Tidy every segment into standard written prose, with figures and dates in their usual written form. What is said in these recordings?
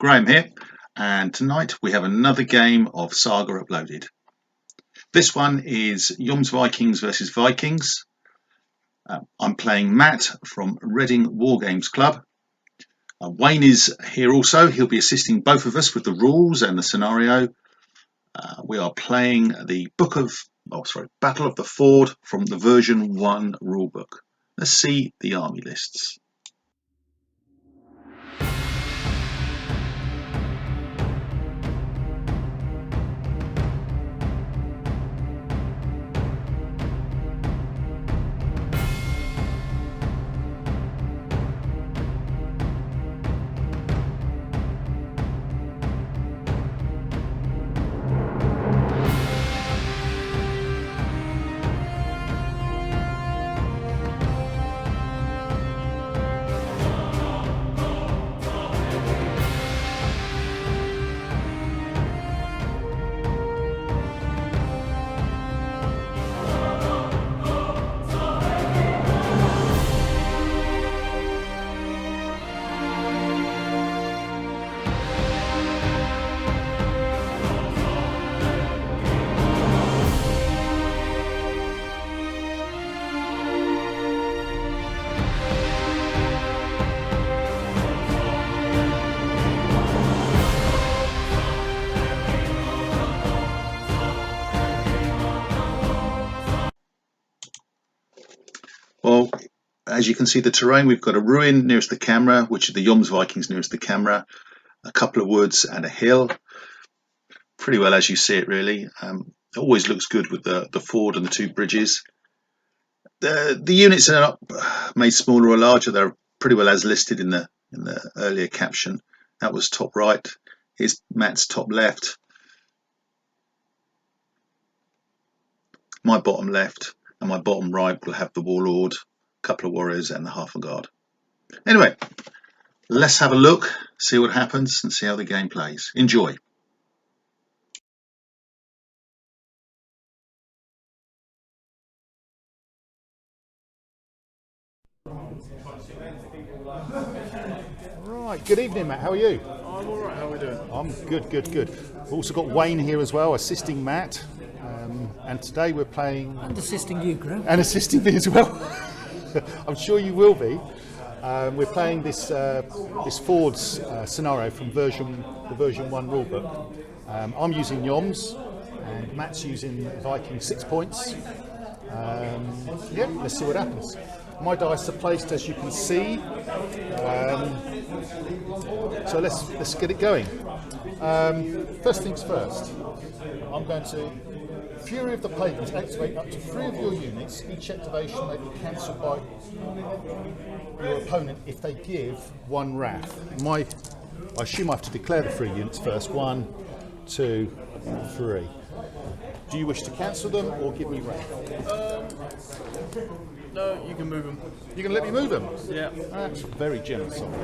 Graham here, and tonight we have another game of Saga uploaded. This one is Yomsvikings versus Vikings. I'm playing Matt from Reading War Games Club. Wayne is here also. He'll be assisting both of us with the rules and the scenario. We are playing the Battle of the Ford from the version 1 rulebook. Let's see the army lists. Well, as you can see the terrain, we've got a ruin nearest the camera, which is the JOMSVIKings nearest the camera, a couple of woods and a hill. Pretty well as you see it, really. It always looks good with the ford and the two bridges. The units are not made smaller or larger. They're pretty well as listed in the earlier caption. That was top right. Here's Matt's top left. My bottom left. And my bottom right will have the warlord, a couple of warriors and the half a guard. Anyway, let's have a look, see what happens and see how the game plays. Enjoy. Right, good evening, Matt. How are you? I'm alright, how are we doing? I'm good. We've also got Wayne here as well, assisting Matt. And today we're playing... And assisting you, Graham. And assisting me as well. I'm sure you will be. We're playing this Ford's scenario from the version 1 rulebook. I'm using Yoms, and Matt's using Viking 6 points. Yeah, let's see what happens. My dice are placed as you can see. So let's get it going. First things first, I'm going to Fury of the Pagans. Activate up to 3 of your units. Each activation may be cancelled by your opponent if they give 1 wrath. I assume I have to declare the 3 units first. 1, 2, 3. Do you wish to cancel them or give me wrath? No, you can move them. You're going to let me move them? Yeah. That's very generous of you.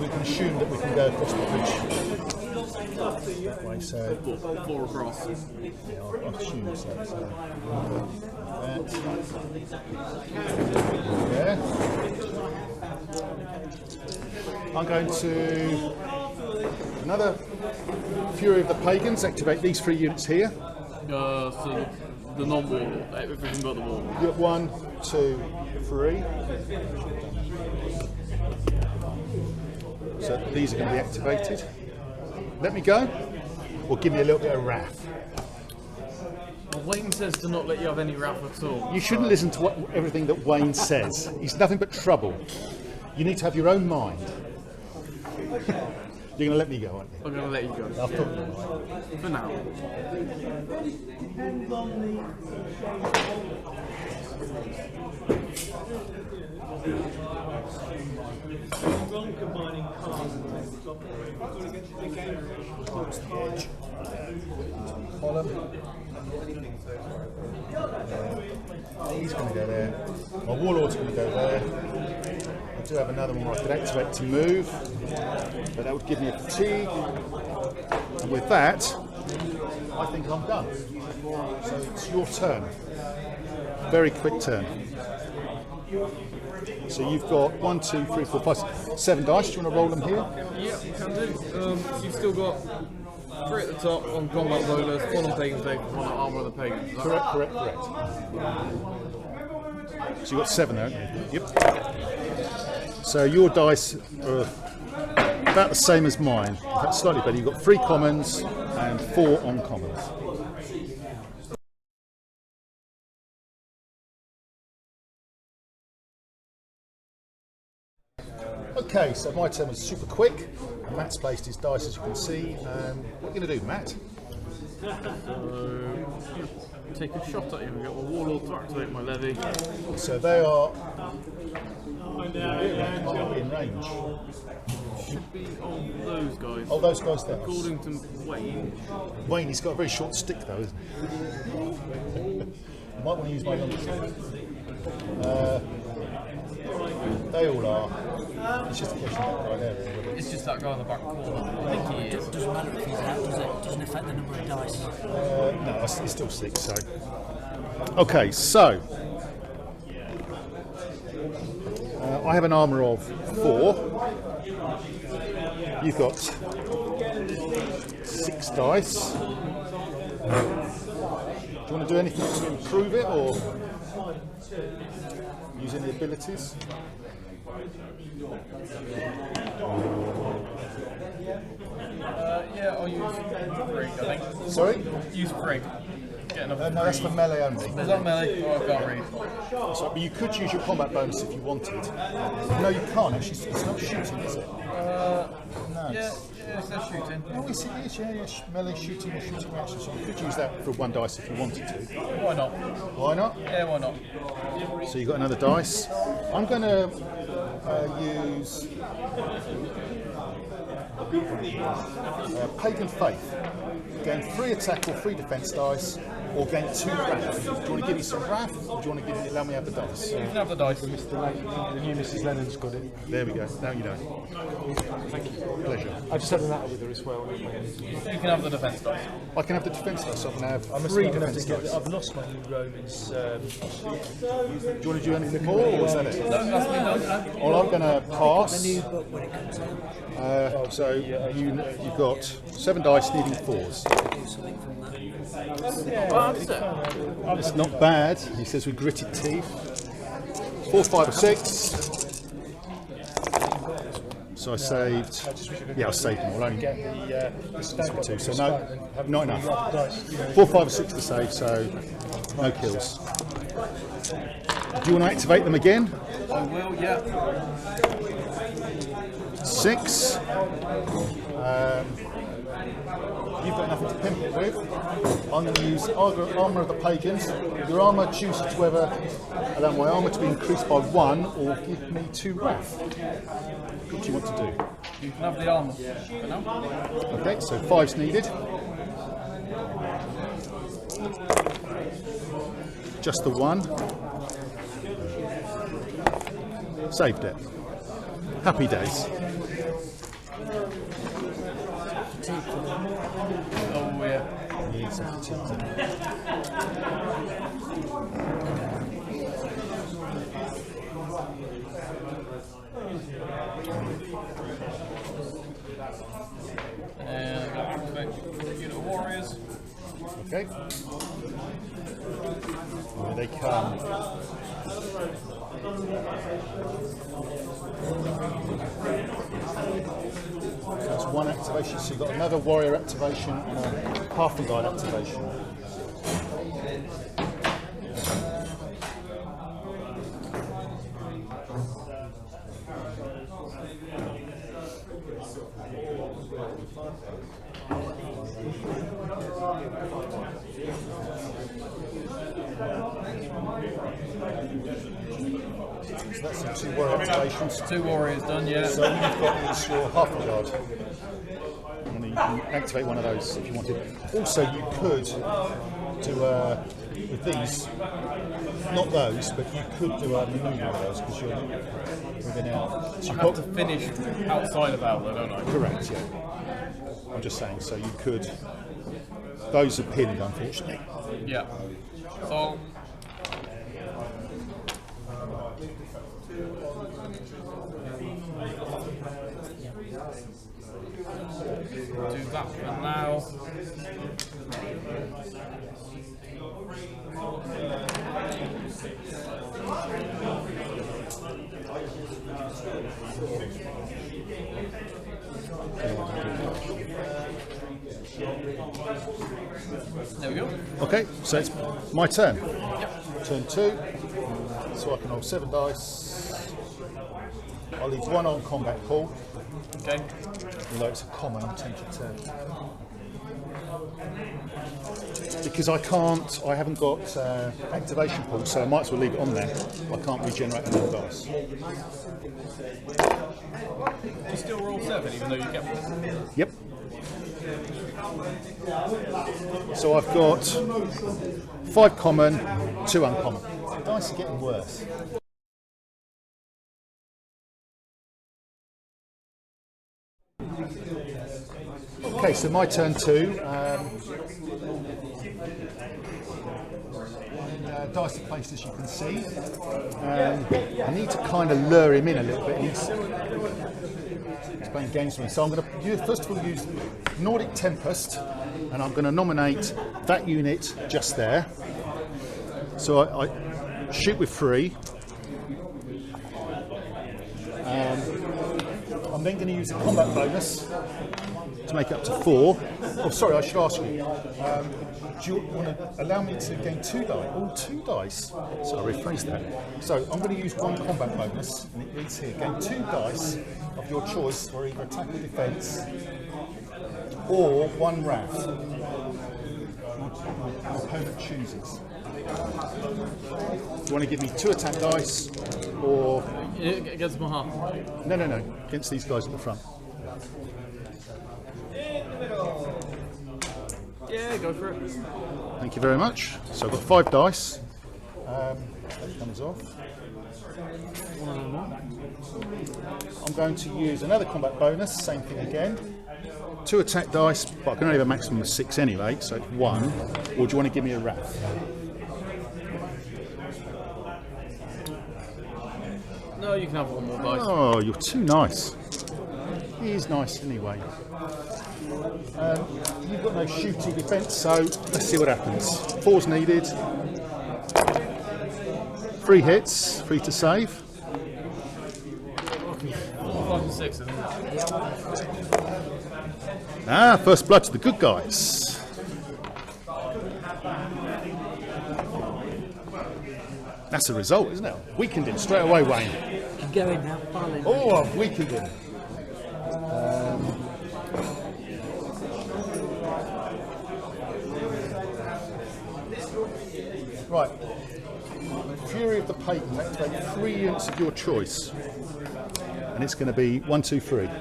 We can assume that we can go across the bridge that way, so... 4 across. Yeah, I'll assume so. There. I'm going to... Another Fury of the Pagans. Activate these 3 units here. So the non-warlord, everything but the warlord. You got 1, 2, 3. So these are going to be activated. Let me go, or give me a little bit of wrath. Well, Wayne says to not let you have any wrath at all. You shouldn't listen to everything that Wayne says. He's nothing but trouble. You need to have your own mind. You're going to let me go, aren't you? I'm going to let you go. I thought you might. For now. Combining cards and tabletop. Column. He's going to go there. My warlord's going to go there. I do have another one where I could activate to move, but that would give me a fatigue. And with that, I think I'm done. So it's your turn. very quick turn. So you've got 1, 2, 3, 4, 5, 7 dice. Do you want to roll them here? Yeah, can do. You've still got 3 at the top on combat rollers, 1 on pagans, 1 on armor of the pagans. Correct. So you've got 7 there, haven't you? Yep. So your dice are about the same as mine. In fact, slightly better. You've got 3 commons and 4 uncommons. Okay, so my turn was super quick. Matt's placed his dice, as you can see. What are you going to do, Matt? Take a shot at you and get a warlord to activate my levy. So they are in range. Should be on those guys. Oh, those guys there. According to Wayne. Wayne, he's got a very short stick though, isn't he? You might want to use my longer stick. They all are. It's just a question of that guy there. Really. It's just that guy in the back corner. I think he is. It doesn't matter if he's out, does it? It doesn't affect the number of dice. No, it's still 6, so. Okay, so. I have an armour of 4. You've got 6 dice. Do you want to do anything to improve it, or use any abilities? Yeah, I'll use Brig, I think. Sorry? Use Brig. Get another No, that's for melee only. Is that melee? Oh, I can't read. That's right, but you could use your combat bonus if you wanted. No, you can't actually. It's not shooting, is it? No. Yeah, it's their shooting. Oh, yes, it is. Yeah. Melee shooting or shooting reaction. So you could use that for 1 dice if you wanted to. Why not? Why not? Yeah, why not? So you've got another dice. I'm going to use Pagan Faith. Gain 3 attack or 3 defense dice, or gain 2 wrath. Do you want to give me some wrath, or do you want to allow me to have the dice? You can have the dice. The new Mrs. Lennon's got it. There we go. Now you know. Thank you. Pleasure. I just had an out with her as well. You can have the defense dice. I can have the defense dice. So I can have I must 3 have defense to get. dice. I've lost my new Romans. Do you want to do anything more, or is that it? That's been done. Well, I'm going to pass. The new book when it comes out. So you've got 7 dice needing 4s. Do something from that. Well, that's it. It's not bad, he says with gritted teeth. 4, 5, or 6. So I saved. Yeah, I saved them all. Only for 2. So no, not enough. 4, 5, or 6 to save. So no kills. Do you want to activate them again? I will, yeah. 6. You've got nothing to pimp it with. I'm going to use Armour of the Pagans. Your armour chooses to whether allow my armour to be increased by 1 or give me 2 wrath. What do you want to do? You can have the armor for now. Okay, so 5's needed. Just the 1. Saved it. Happy days. Oh, yeah. Need some fatigue. And I'm going to activate unit of warriors. Okay. Here they come. So that's 1 activation. So you've got another warrior activation and a half guard activation. So that's some 2 warrior activations. 2 warriors done, yeah. So you've got is your half guard. And then you can activate one of those if you wanted. Also, you could do with these, not those, but you could do a manoeuvre of those because you're within out. So I have to finish outside of Outlaw, don't I? Correct, yeah. I'm just saying, so you could. Those are pinned, unfortunately. Yeah. So that for now. There we go. Okay, so it's my turn. Turn 2. So I can roll 7 dice. I'll leave 1 on combat pool. Okay. Although it's a common, I'm tempted to. Because I haven't got activation pool, so I might as well leave it on there. I can't regenerate another dice. You still roll 7 even though you get 1? Yep. So I've got 5 common, 2 uncommon. The dice are getting worse. Okay, so my turn 2. Dice are placed as you can see. I need to kind of lure him in a little bit. He's playing games with me. So I'm going to first of all use Nordic Tempest, and I'm going to nominate that unit just there. So I shoot with 3. I'm then going to use a combat bonus to make it up to 4. Oh, sorry, I should ask you. Do you want to allow me to gain 2 dice? Oh, 2 dice. So I rephrased that. So I'm going to use 1 combat bonus, and it reads here: gain 2 dice of your choice for either attack or defence, or 1 wrath. Your opponent chooses. Do you want to give me 2 attack dice, or Against Maha. no, against these guys at the front? Yeah, go for it. Thank you very much. So I've got 5 dice. That comes off. I'm going to use another combat bonus, same thing again. 2 attack dice, but I can only have a maximum of 6 anyway, so it's 1. Or do you want to give me a wrath? No, you can have 1 more dice. Oh, you're too nice. He is nice anyway. You've got no shooty defence, so let's see what happens. 4's needed. 3 hits, 3 to save. 5 and 6, isn't it? Ah, first blood to the good guys. That's a result, isn't it? Weakened him straight away, Wayne. Keep going now, finally. Oh, I've weakened him. Right. Fury of the Pagan. Activate 3 units of your choice. And it's going to be 1, 2, 3. Do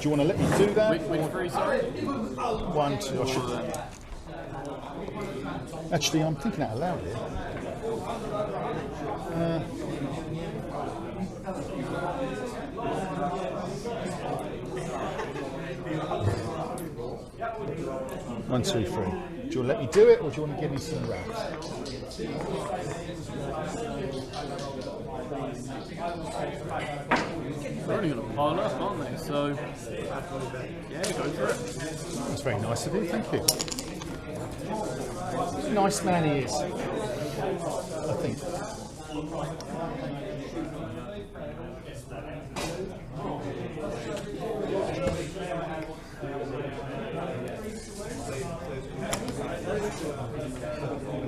you want to let me do that? Which 3, sorry? 1, 2. I should. Actually, I'm thinking out loud here. One, 2, 3. Do you want to let me do it, or do you want to give me some wrath? They're only going to pile up, aren't they? So, yeah, go for it. That's very nice of you, thank you. Nice man he is, I think.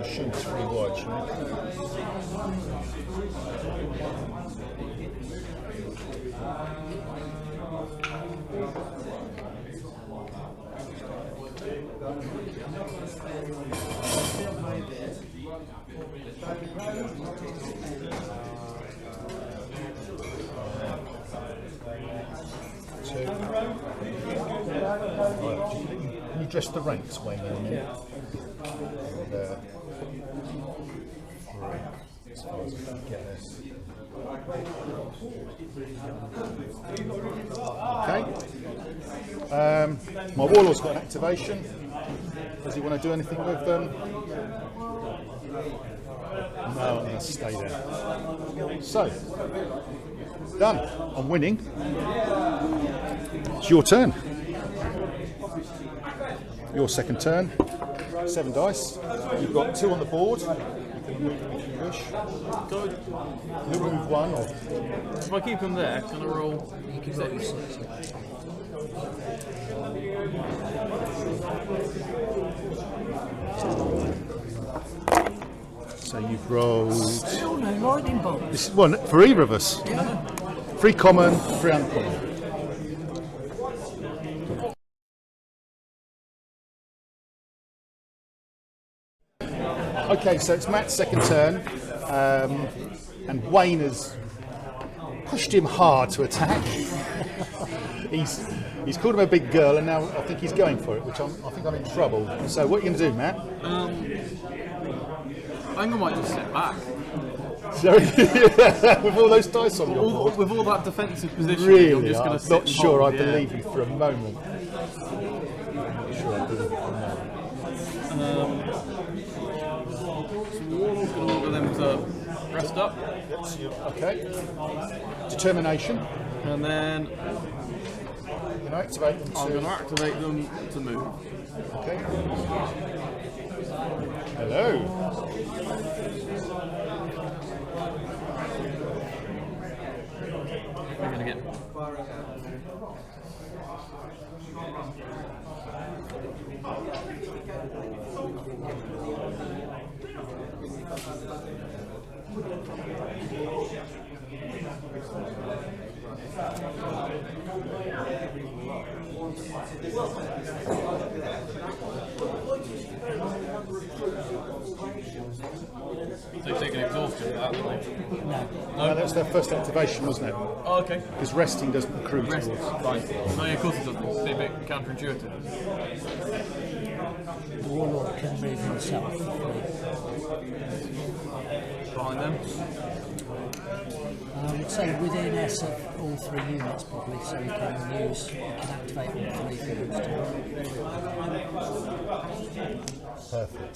Shoot 3 wide, shouldn't Can you dress the ranks, Wayne, in a minute? And, 3, as far as I can get this. Okay. My Warlord's got an activation. Does he want to do anything with them? No, I'm going to stay there. So, done. I'm winning. It's your turn. Your second turn. 7 dice. You've got 2 on the board. You can move them if you wish. You'll move 1 or... If I keep them there, can I roll? You can roll 6. So you've rolled... Still no lightning bolts. This is one for either of us. 3 common, 3 uncommon. Okay, so it's Matt's second turn, and Wayne has pushed him hard to attack. he's called him a big girl, and now I think he's going for it, which I think I'm in trouble. So what are you going to do, Matt? I think I might just sit back. Sorry, with all those dice on your board. With all that defensive position, I'm Really, just I'm going to sit not and sure hold, I believe you for a moment. Warlord's going to order them to rest up, Okay. Determination. and then You know, activate them I'm to... going to activate them to move. Okay. Hello. We're going to get. So you take an exhaustion for that, don't you? No, that was their first activation, wasn't it? Oh, okay. Because resting doesn't accrue Rest. towards. Fine. No, yeah, of course it doesn't. It's a bit counterintuitive. The warlord can move himself. Behind them. I would say within S of all 3 units probably, so you can activate all 3 if you want to. Perfect.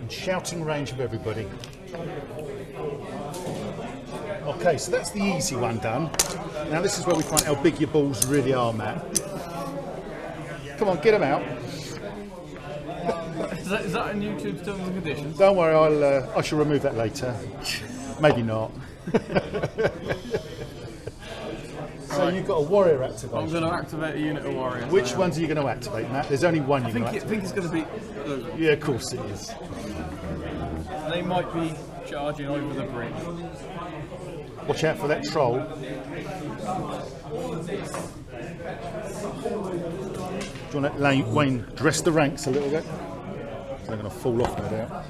In shouting range of everybody. Okay, so that's the easy one done. Now this is where we find how big your balls really are, Matt. Come on, get them out. Is that in YouTube's terms and conditions? Don't worry, I shall remove that later. Maybe not. So you've got a warrior I'm activation. going to activate a unit of warriors. Which ones are you going to activate, Matt? There's only one I you're think, going to I think activate. it's going to be. Yeah, of course it is. They might be charging over the bridge. Watch out for that troll. Do you want to let Wayne dress the ranks a little bit? They're going to fall off, no doubt.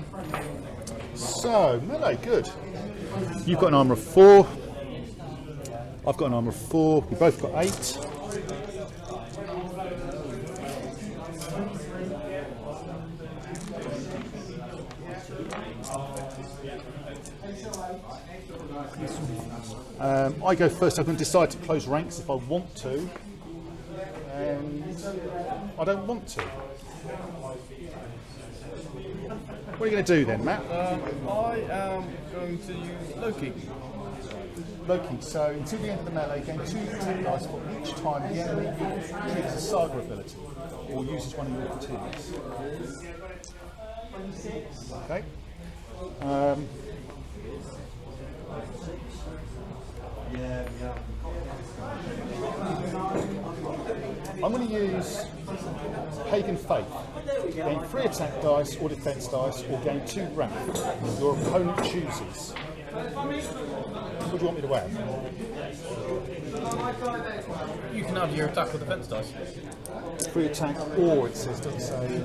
So, melee, good. You've got an armour of 4. I've got an armour of 4. We both got 8. I go first. I can decide to close ranks if I want to, and I don't want to. What are you going to do then, Matt? I am going to use Loki. Loki, so until the end of the melee, gain 2 attack dice for each time the enemy triggers a Saga ability or uses one of your continues. Okay. I'm going to use Pagan Faith. Gain 3 attack dice or defense dice, or gain 2 rank. Your opponent chooses. What do you want me to add? You can have your attack or defense dice. 3 attack, or it says, doesn't say.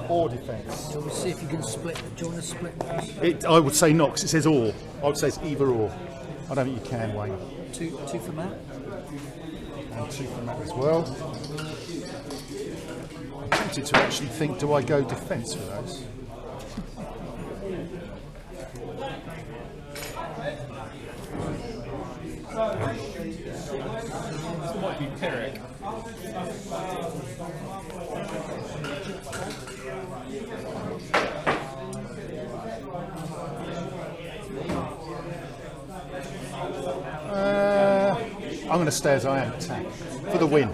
Or defense. So we'll see if you can split. Do you want to split those? I would say not, because it says or. I would say it's either or. I don't think you can, Wayne. 2 for Matt. And 2 from that as well. I'm tempted to actually think, do I go defence for those? This might be Pyrrhic. I'm going to stay as I am. Attack for the win.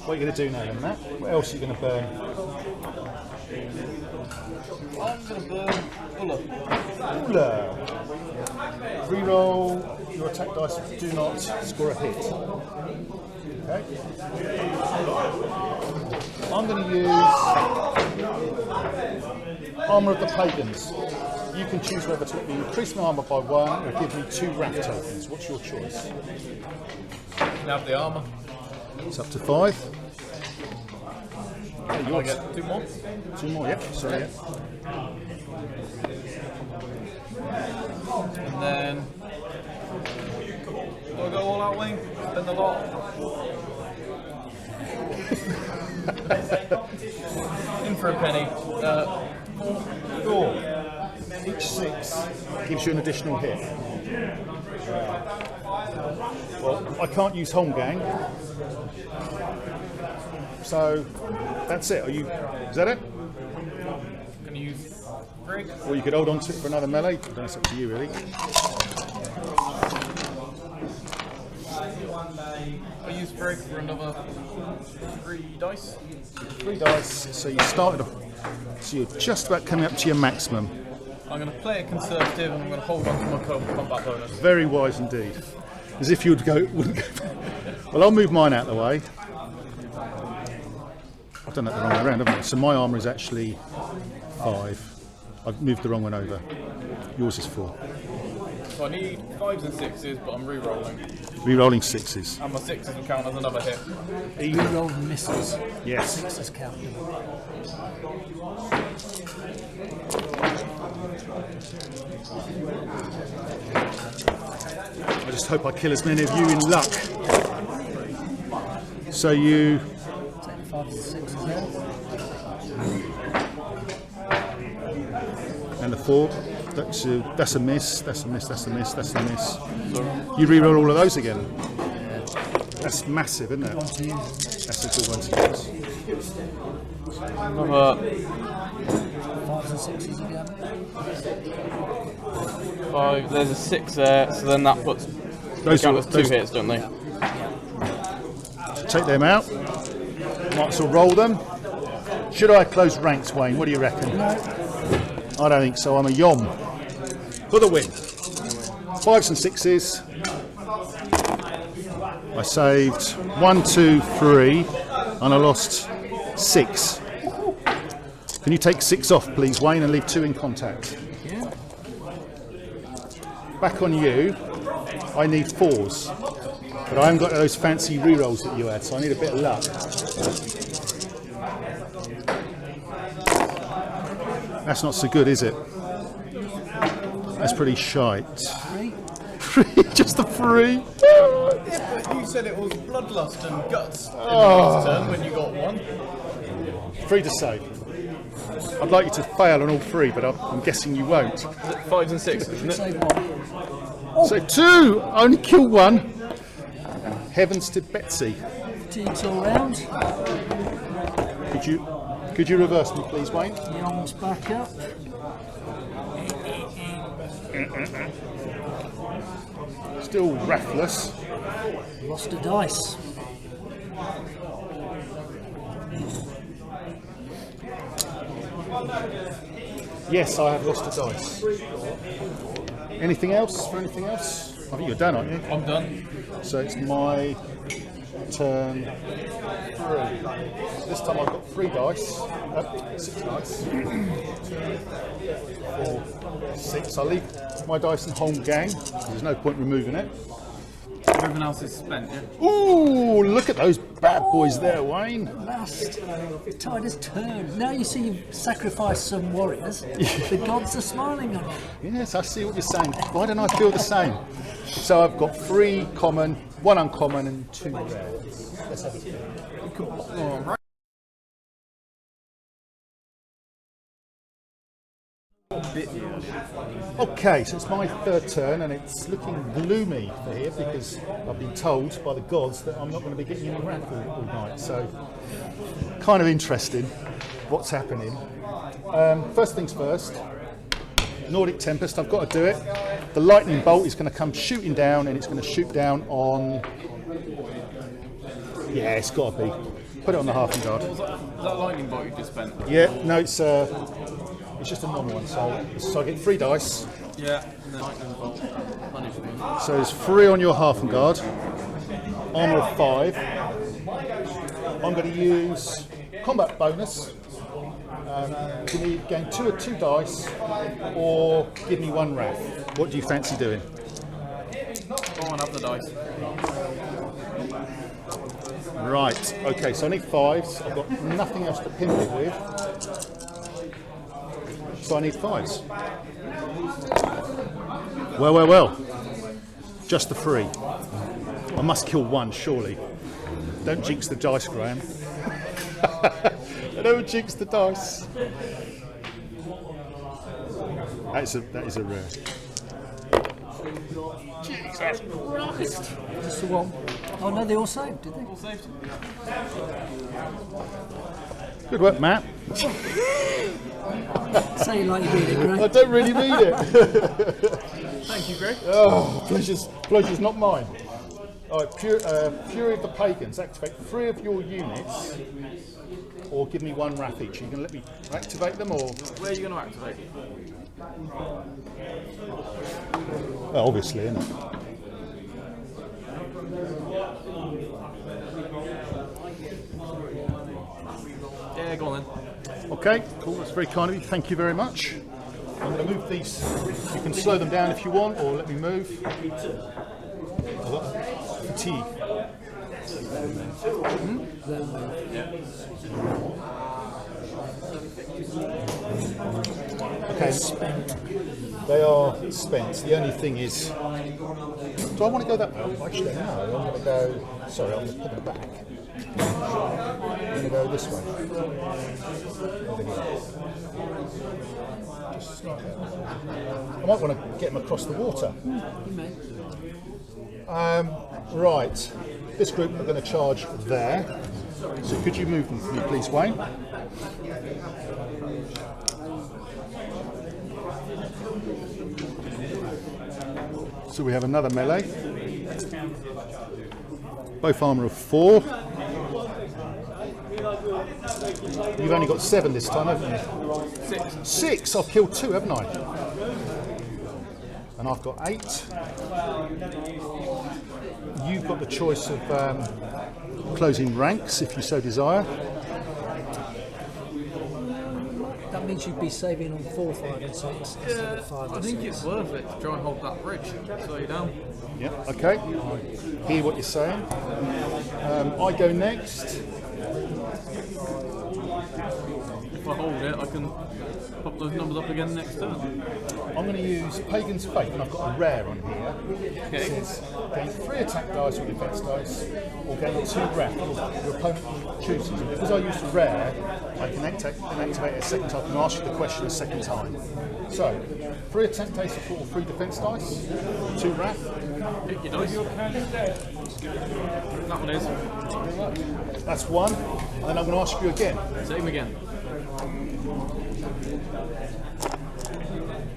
What are you going to do now, then, Matt? What else are you going to burn? I'm going to burn Ulla. Ulla. Reroll your attack dice. Do not score a hit. Okay. I'm going to use Armour of the Pagans. You can choose whether to increase my armour by 1 or give me 2 wrath tokens. What's your choice? You can have the armour. It's up to 5. You want to get 2 more? 2 more, yep. Sorry. Yep. And then do I go all out, Wayne? Spend a lot. In for a penny. 4. Each 6 gives you an additional hit. Well, I can't use Holmgang. So that's it. Is that it? Going to use Brig. Or you could hold on to it for another melee. That's up to you, really. I use Brig for another 3 dice. 3 dice. So you started off. So you're just about coming up to your maximum. I'm going to play it conservative and I'm going to hold on to my combat bonus. Very wise indeed. As if you wouldn't go. Well, I'll move mine out of the way. I've done that the wrong way around, haven't I? So my armour is actually 5. I've moved the wrong one over. Yours is 4. So I need 5s and 6s, but I'm re-rolling. Re-rolling 6s. And my 6s will count as another hit. Reroll the misses. Yes. 6s count. I just hope I kill as many of you in luck. So you... Take the 5s and 6s there. And the 4. That's a miss, that's a miss, that's a miss, that's a miss. You re-roll all of those again. That's massive, isn't it? That's a good one to use. Another 5s and 6s again. 5, there's a 6 there, so then that puts count as 2 hits, don't they? Take them out. Might as well roll them. Should I close ranks, Wayne? What do you reckon? No. I don't think so. I'm a Yom. For the win. 5s and 6s. I saved 1, 2, 3, and I lost 6. Can you take 6 off, please, Wayne, and leave 2 in contact? Yeah. Back on you. I need 4s, but I haven't got those fancy rerolls that you had, so I need a bit of luck. That's not so good, is it? That's pretty shite. 3? Just a 3? Yeah, but you said it was bloodlust and guts in the last turn when you got 1. 3 to save. I'd like you to fail on all 3, but I'm guessing you won't. 5s and 6s, isn't it? Save 1. So 2! I only killed 1. Heavens to Betsy. Teams all round. Could you reverse me, please, Wayne? Yoms back up. Still wrathless. Lost a dice. Yes, I have lost a dice. Anything else? For anything else? I think you're done, aren't you? I'm done. So it's my turn 3. This time I've got 3 dice. 6 dice. 2, 4, 6. I'll leave my dice in Holmgang. There's no point removing it. Everything else is spent, yeah? Ooh, look at those bad boys there, Wayne. Last. Tide has turned. Now you see you've sacrificed some warriors. The gods are smiling on you. Yes, I see what you're saying. Why don't I feel the same? So I've got 3 common, 1 uncommon, and 2 rare. Let's have it. All right. Okay, so it's my 3rd turn, and it's looking gloomy for here because I've been told by the gods that I'm not going to be getting any wrath all night. So, kind of interesting what's happening. First things first, Nordic Tempest, I've got to do it. the lightning bolt is going to come shooting down, and it's going to shoot down on. Yeah, it's got to be. Put it on the half guard. Is that lightning bolt you just spent? Yeah, no, it's just a normal one. So I get 3 dice. Yeah, and then lightning bolt punishment. So there's 3 on your half guard. Armour of 5. I'm going to use combat bonus. Give me gain 2 of 2 dice, or give me 1 wrath. What do you fancy doing? Go on up the dice. Right. Okay. So I need 5s. I've got nothing else to pimp it with. So I need 5s. Well. Just the 3. I must kill 1, surely. Don't jinx the dice, Graham. Don't jinx the dice. That is a rare. Jesus Christ! Just the one. Oh no, they all saved, did they? All saved. Good work, Matt. Say it like you did it, Greg. I don't really mean it. Thank you, Greg. Oh, pleasure's not mine. All right, Fury of the Pagans. Activate 3 of your units, or give me 1 wrath each. Are you going to let me activate them, or? Where are you going to activate? Well, obviously, isn't it? Yeah, go on then. Okay, cool. That's very kind of you. Thank you very much. I'm going to move these. You can slow them down if you want, or let me move. I've got fatigue. Okay, they are spent. The only thing is, do I want to go that way? Actually, no. I'm going to go. Sorry, I'm going to put them back. I'm going to go this way. I might want to get them across the water. Right, this group are going to charge there. So could you move them for me, please, Wayne? So we have another melee. Both armour of 4. You've only got 7 this time, haven't you? 6. 6? I've killed 2, haven't I? And I've got 8. You've got the choice of closing ranks if you so desire. That means you'd be saving on 4, 5 and 6 instead of 5 I and think 6. it's worth it to try and hold that bridge. Slow you down. Yeah, okay. I hear what you're saying. I go next. If I hold it, I can pop those numbers up again next turn. I'm going to use Pagan's Faith, and I've got a rare on here. Okay. It says gain 3 attack dice or defense dice, or gain 2 wrath. Your opponent chooses. And because I used a rare, I can activate it a second time and ask you the question a second time. So, 3 attack dice or 3 defense dice, 2 wrath. Pick your dice. That one is. That's 1. And then I'm going to ask you again. Same again.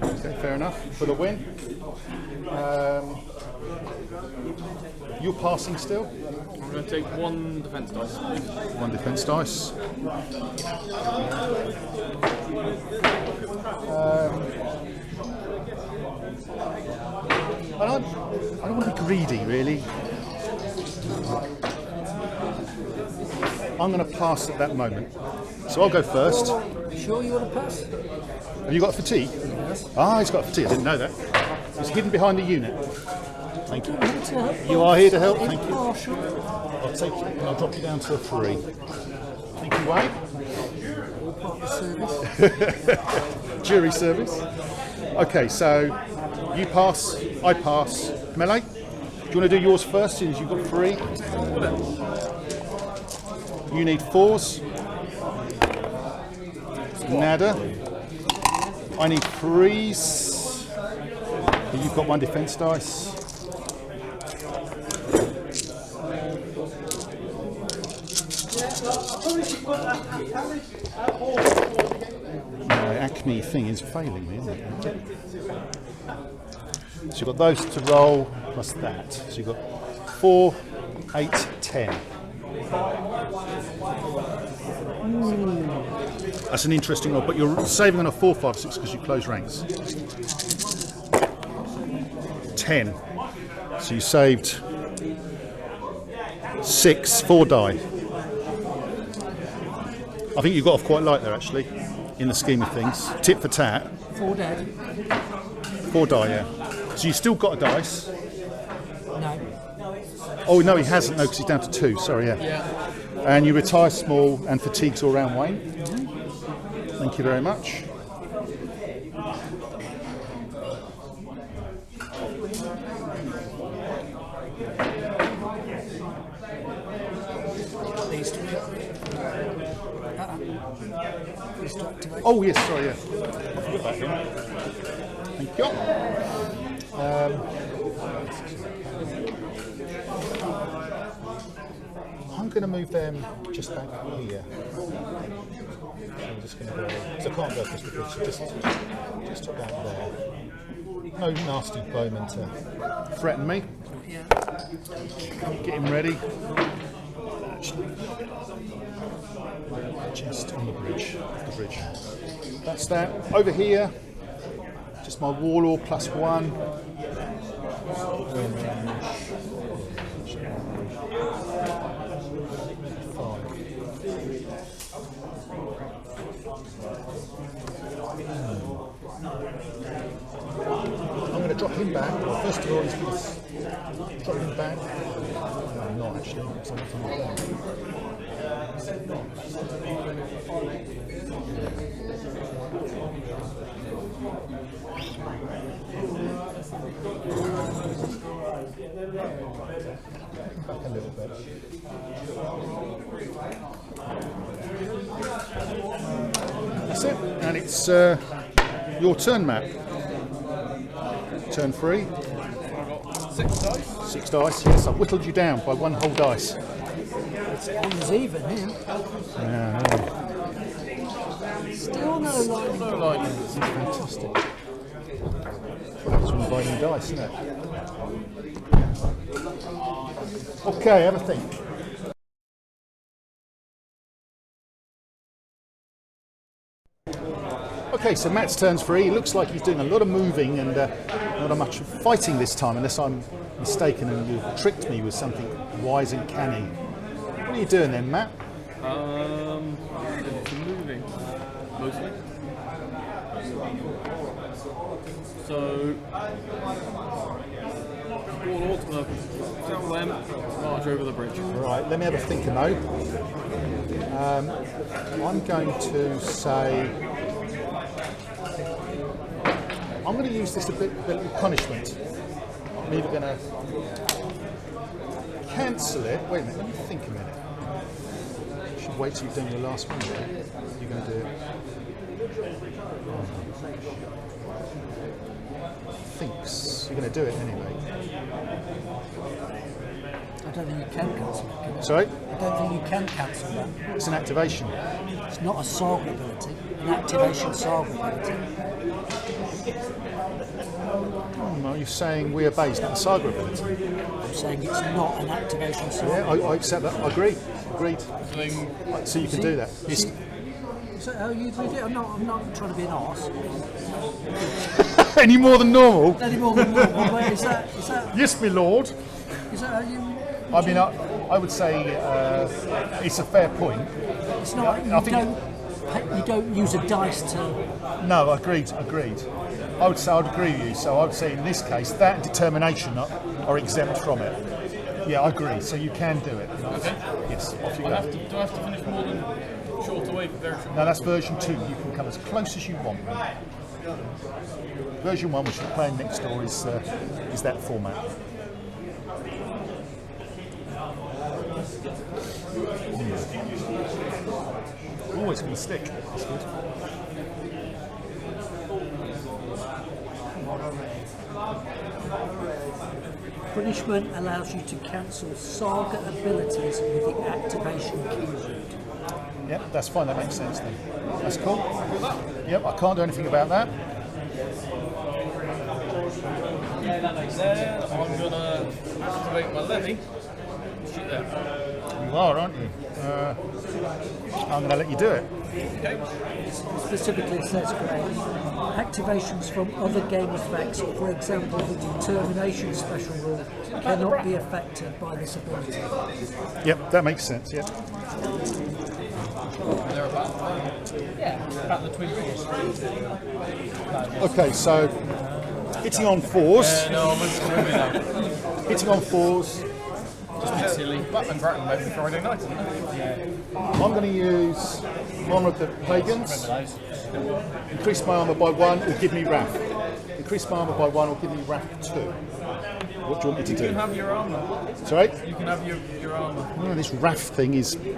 Okay, fair enough. For the win. You're passing still? I'm going to take 1 defense dice. 1 defense dice. I don't want to be greedy, really. I'm going to pass at that moment. So I'll go first. Sure you want to pass? Have you got fatigue? Yes. Ah, he's got fatigue. I didn't know that. It's hidden behind the unit. Thank you. To help. You are here to help. Thank you. Partial. I'll take you and I'll drop you down to a 3. Thank you, Wayne. All part of the service. Jury service. Okay, so you pass, I pass. Melee? Do you want to do yours first since you've got 3? You need 4s. Nada. I need 3s. You've got 1 defense dice. My Acme thing is failing me, isn't it? So you've got those to roll plus that. So you've got 4, 8, 10. That's an interesting roll, but you're saving on a 4, 5, 6 because you close ranks. 10. So you saved 6, 4 die. I think you got off quite light there, actually, in the scheme of things. Tit for tat. 4 dead. 4 die, yeah. So you still got a dice. No. Oh no, he hasn't. No, because he's down to 2. Sorry, yeah. And you retire small and fatigues all round, Wayne. Thank you very much. These two. These two activate. Oh yes, sorry, yeah. I forgot about him. Thank you. I'm going to move them just back here. I'm just going to go, because I can't go across the bridge, so just about there. No nasty bowmen to threaten me. Yeah. Get him ready. Just on the bridge. That's that. Over here, just my warlord plus 1. I'm going to drop him back. First of all, he's going to drop him back. No, I'm not actually. Because I'm not on the back a little bit. That's it. And it's your turn, Matt. Turn 3. 6 dice. 6 dice, yes. I've whittled you down by 1 whole dice. It's even here. Yeah, Still no lightning. No lightning. that's fantastic. That's from biting dice, isn't it? Okay, have a think. Okay, so Matt's turn's free. He looks like he's doing a lot of moving and not much fighting this time, unless I'm mistaken and you've tricked me with something wise and canny. What are you doing then, Matt? Moving, mostly. So, Warlord's going to tell them to march over the bridge. Right, let me have a think a mo. I'm going to say... I'm going to use this ability of punishment. I'm either going to cancel it. Wait a minute, let me think a minute. You should wait till you've done your last one. You're going to do it. Thinks. You're going to do it anyway. I don't think you can cancel that, can you? Sorry? I don't think you can cancel that. It's an activation. It's not a Saga ability. An activation Saga ability. Are you saying we are based on the Saga ability? I'm saying it's not an activation Saga. Yeah, I accept that. I agree. Agreed. So you can do that. Is that how you do it? I'm not trying to be an arse. Any more than normal? Any more than normal. Wait, is that Yes, my lord. is that how you? I mean, I would say it's a fair point. It's not. I think You don't use a dice to. no, agreed. I would say I'd agree with you. So I would say in this case, that and determination are exempt from it. Yeah, I agree. So you can do it. Okay. Yes, off you Do go. I have to finish more than short away version? Now that's version 2. You can come as close as you want. Version 1, which we're playing next door, is that format. Oh, it's going to stick. That's good. Punishment allows you to cancel Saga abilities with the activation keyword. Yep, that's fine. That makes sense then. That's cool. Yep, I can't do anything about that. Then I'm gonna activate my levy. Shoot there. You are, aren't you? I'm going to let you do it. Okay. Specifically, it says great. Activations from other game effects, for example, the determination special rule, cannot be affected by this ability. Yep, that makes sense. Yep. They're about the twin force. Okay, so hitting on fours. No, I'm just going now. Hitting on fours. Just silly. Batman Grattan maybe Friday night, isn't it? Yeah. I'm going to use Honor of the Pagans. Increase my armour by 1 or give me Wrath. Increase my armour by 1 or give me Wrath 2. What do you want me to do? You can have your armour. Sorry? You can have your armour. Oh, this Wrath thing is... You've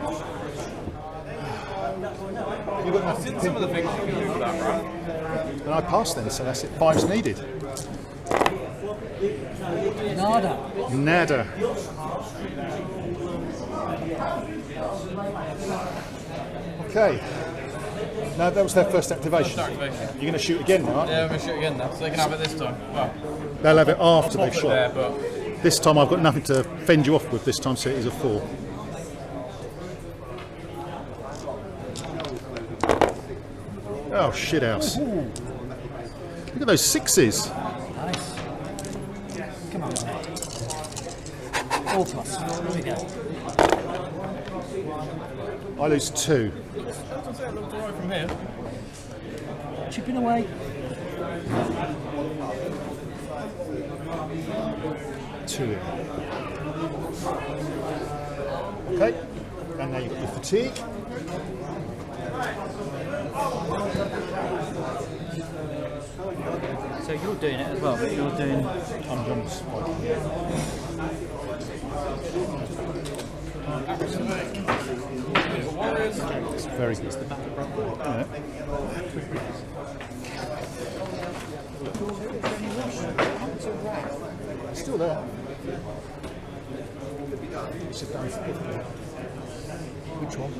got I've seen some of the things you can do with that, right? And I passed then, so that's it. 5's needed. Nada. Nada. Okay. Now that was their first activation. You're going to shoot again now, aren't you? Yeah, I'm going to shoot again now, so they can have it this time. Well, They'll have it after I'll they've pop it shot. there, but This time I've got nothing to fend you off with this time, so it is a 4. Oh, shit house. Look at those 6s. Nice. Come on. 4+. Here we go. I lose 2. I'd say it looked alright from here. Chipping away. 2. Okay. And now you've got your fatigue. So you're doing it as well, but you're doing... I'm Joms. It's very good. Yeah. It's still there. Which one?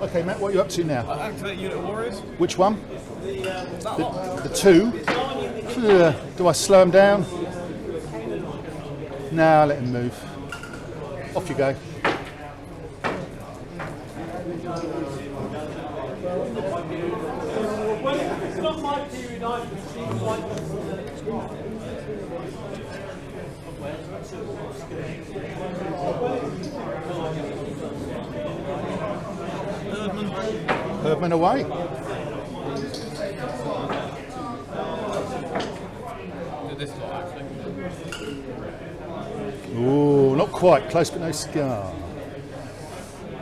Okay, Matt, what are you up to now? Activate unit warriors. Which one? The 2. Do I slow him down? No, let him move. Off you go. Herdman away. Do this lot, actually. Ooh, not quite. Close but no scar.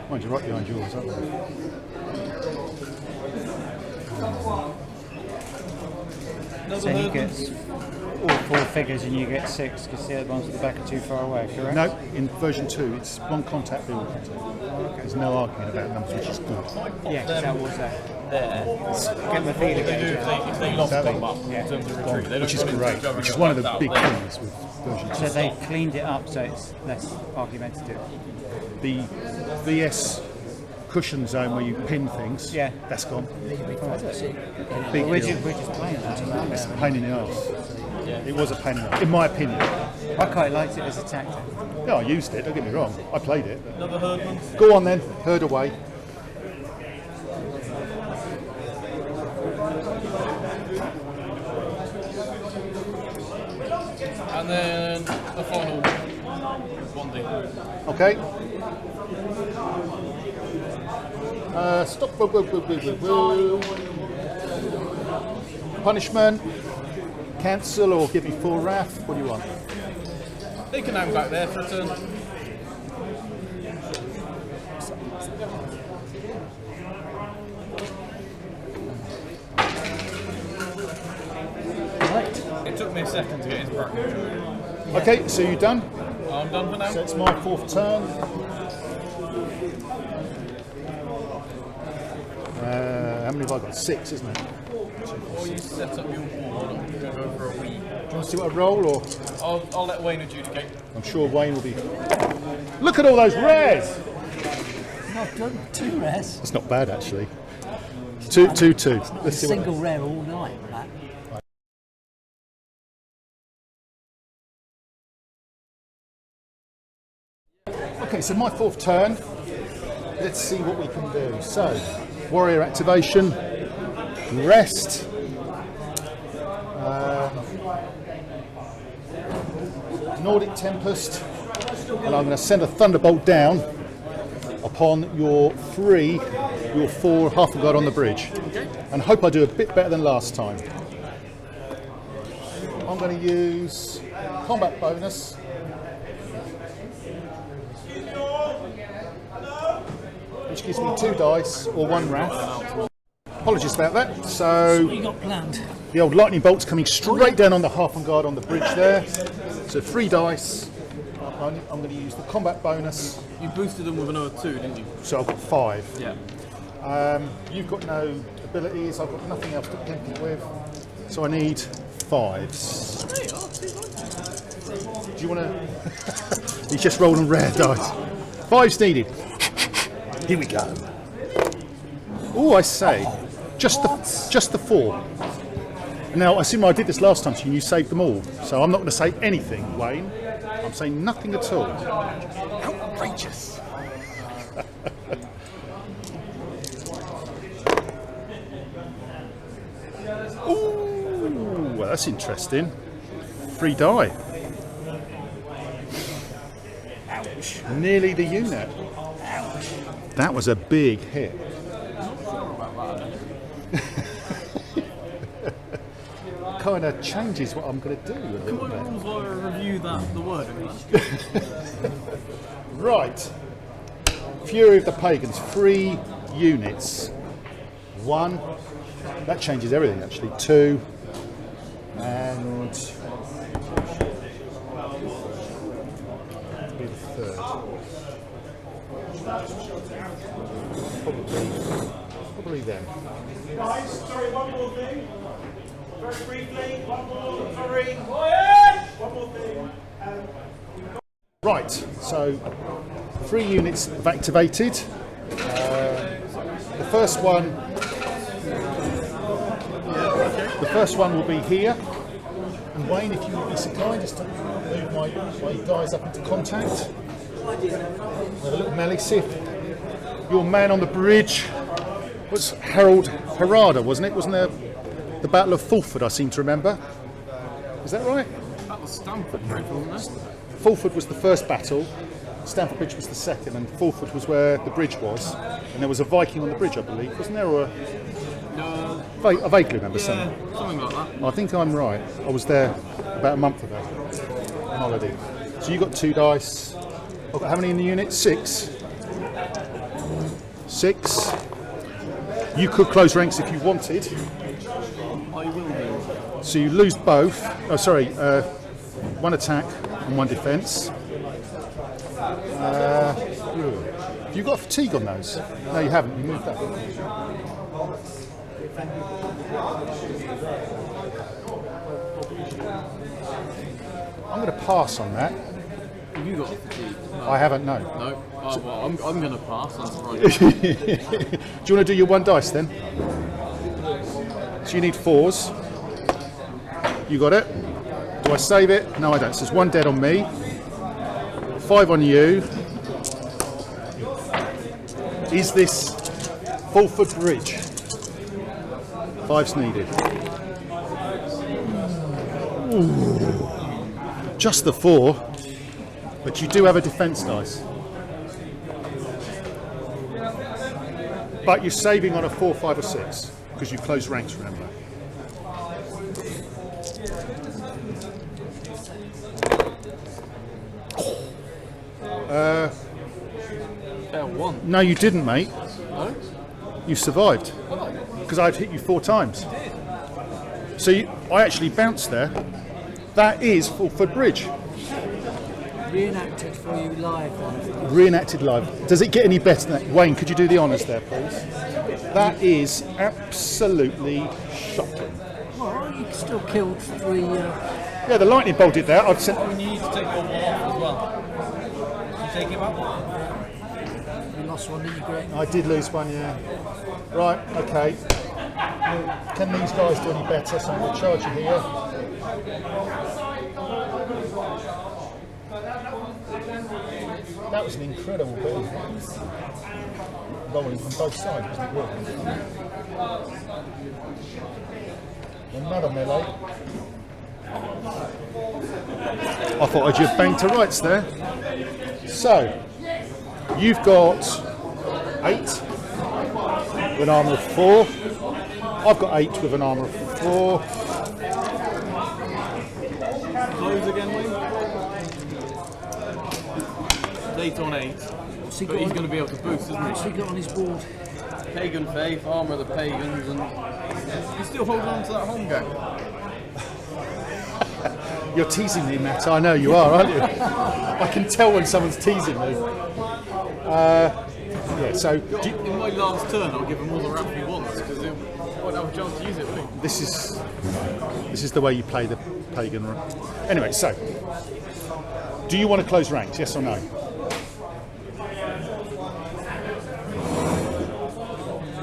Mind you, right behind yours, aren't they? So he gets all 4 figures and you get 6 because the other ones at the back are too far away, correct? No, in version 2, it's 1 contact, be all contact. There's no arguing about numbers, which is good. Yeah, because that was that there. Get the feeling They do if they lost Exactly. combat in terms of retreat. They Which is don't go into great, which is cover one of the like big that. things with version 2. So they cleaned it up so it's less argumentative. The VS cushion zone where you pin things, Yeah. that's gone. Big We're deal. just playing that. It's a pain in the arse. It was a pain in the arse, in my opinion. I quite liked it as a tactic. No, I used it, don't get me wrong. I played it. Another herdman. Go on then, herd away. And then the final one thing. Okay. Stop. Boo, boo, boo, boo, boo, boo. Punishment. Cancel or give me 4 wrath. What do you want? They can hang back there for a turn. Right. It took me a second to get his bracket. Okay, so you done? I'm done for now. So it's my 4th turn. How many have I got? 6, isn't it? Or you set up your ward, I'm going to go for a wee. Do you want to see what I roll, or I'll let Wayne adjudicate. I'm sure Wayne will be. Look at all those rares. I've done 2 rares. It's not bad actually. 2, 2, 2. Let's see what. Single rare all night, Matt. Okay, so my 4th turn. Let's see what we can do. So, warrior activation, rest. Nordic Tempest, and I'm going to send a Thunderbolt down upon your 4 half a god on the bridge, and hope I do a bit better than last time. I'm going to use combat bonus, which gives me 2 dice or 1 wrath. Apologies about that. So What you got planned? the old lightning bolt's coming straight down on the half and guard on the bridge there. So 3 dice. I'm going to use the combat bonus. You boosted them with another 2, didn't you? So I've got 5. Yeah. You've got no abilities. I've got nothing else to compete with. So I need 5s. Do you want to? He's just rolling rare dice. 5s needed. Here we go. Oh, I say, just the 4. Now, I assume I did this last time to you, and you saved them all. So I'm not going to say anything, Wayne. I'm saying nothing at all. Outrageous. Ooh, well, that's interesting. 3 die. Ouch. Nearly the unit. Ouch. That was a big hit. Kind of changes what I'm going to do a little bit. Can I review the wording? Right. Fury of the Pagans, 3 units. 1. That changes everything actually. 2. And be the 3rd. Probably then. Guys, sorry, one more thing. Very briefly, one more, sorry. One more thing. Right, so 3 units have activated. The first one will be here. And Wayne, if you would be so kind, just to move my dies up into contact. Have a little melee, see if your man on the bridge was Harold Harada, wasn't it? Wasn't there the Battle of Fulford, I seem to remember? Is that right? That was Stamford Bridge, wasn't it? Fulford was the first battle, Stamford Bridge was the second, and Fulford was where the bridge was. And there was a Viking on the bridge, I believe, wasn't there? Or I vaguely remember something. Something like that. I think I'm right. I was there about a month ago on holiday. So you got 2 dice. I've got how many in the unit? 6. 6. You could close ranks if you wanted. I will do. So you lose both. Oh, sorry. 1 attack and 1 defence. Have you got fatigue on those? No, you haven't. You moved that. I'm going to pass on that. Have you got fatigue? No. I haven't, no. No. Well, I'm going to pass. I'm surprised. Do you want to do your 1 dice then? So you need 4s. You got it? Do I save it? No, I don't. So there's 1 dead on me. 5 on you. Is this Fulford Bridge? 5's needed. Ooh. Just the 4. But you do have a defence dice. But you're saving on a 4, 5 or 6 because you close ranks, remember. L1. No, you didn't, mate. No? You survived because I'd hit you 4 times. So I actually bounced there. That is Fulford Bridge. Reenacted for you live then. Reenacted live. Does it get any better than that? Wayne, could you do the honours there, please? That is absolutely shocking. Well, you still killed 3. Yeah, the lightning bolt did that. I'd sent. You need to take one more off as well. Did you take him up? You lost 1, didn't you, Greg? I did lose 1, yeah. Right, okay. Can these guys do any better? So I'm going to charge you here. That was an incredible bit of rolling from both sides, wasn't it? Really? Another melee. I thought I'd just bang to rights there. So, you've got 8 with an armour of 4. I've got 8 with an armour of 4. Close again, Wayne. 8 on 8. What's he But got he's on- going to be able to boost, isn't What's he he? got on his board? Pagan Faith, Armour of the Pagans, and he's still holding on to that home game. You're teasing me, Matt. I know you are, aren't you? I can tell when someone's teasing me. Yeah, so In my last turn, I'll give him all the wrap he wants, because he won't have a chance to use it, will he? this is the way you play the pagan. Anyway, so do you want to close ranks? Yes or no?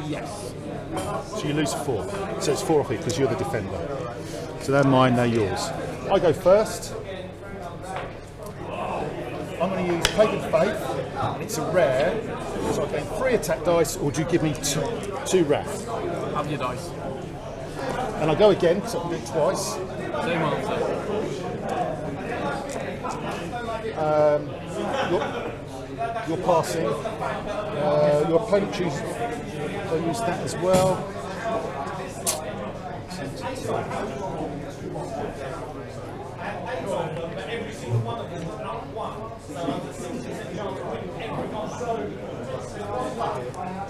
Yes. So you lose 4. So it's 4 off you because you're the defender. So they're mine, they're yours. I go first. I'm going to use Pagan Faith. It's a rare. So I gain 3 attack dice, or do you give me 2 wrath? Have your dice. And I go again because I can do it twice. Same answer. You're passing. Your opponent chooses. I'll use that as well.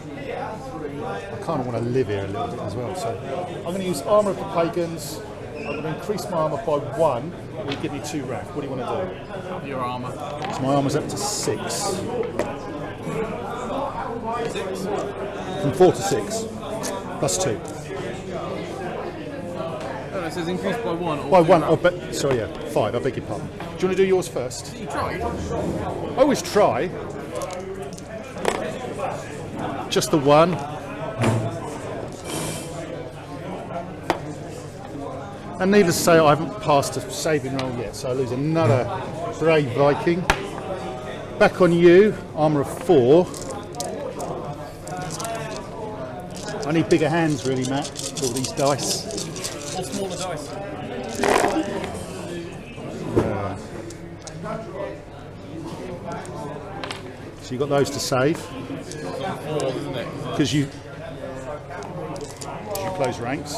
I kind of want to live here a little bit as well, so I'm going to use Armour of the Pagans. I'm going to increase my armour by 1. It will give me 2 wrath. What do you want to do? Have your armour. So my armour's up to 6. 6. From 4 to 6. Plus 2. Oh, it says increase by 1. Or By 2 1. wrap. Oh, but, sorry, yeah. 5. I beg your pardon. Do you want to do yours first? You tried. I always try. Just the 1. And needless to say, I haven't passed a saving roll yet, so I lose another brave Viking. Back on you, armour of 4. I need bigger hands, really, Matt, for all these dice. Or smaller dice. So you've got those to save, 4, isn't it? because you close ranks.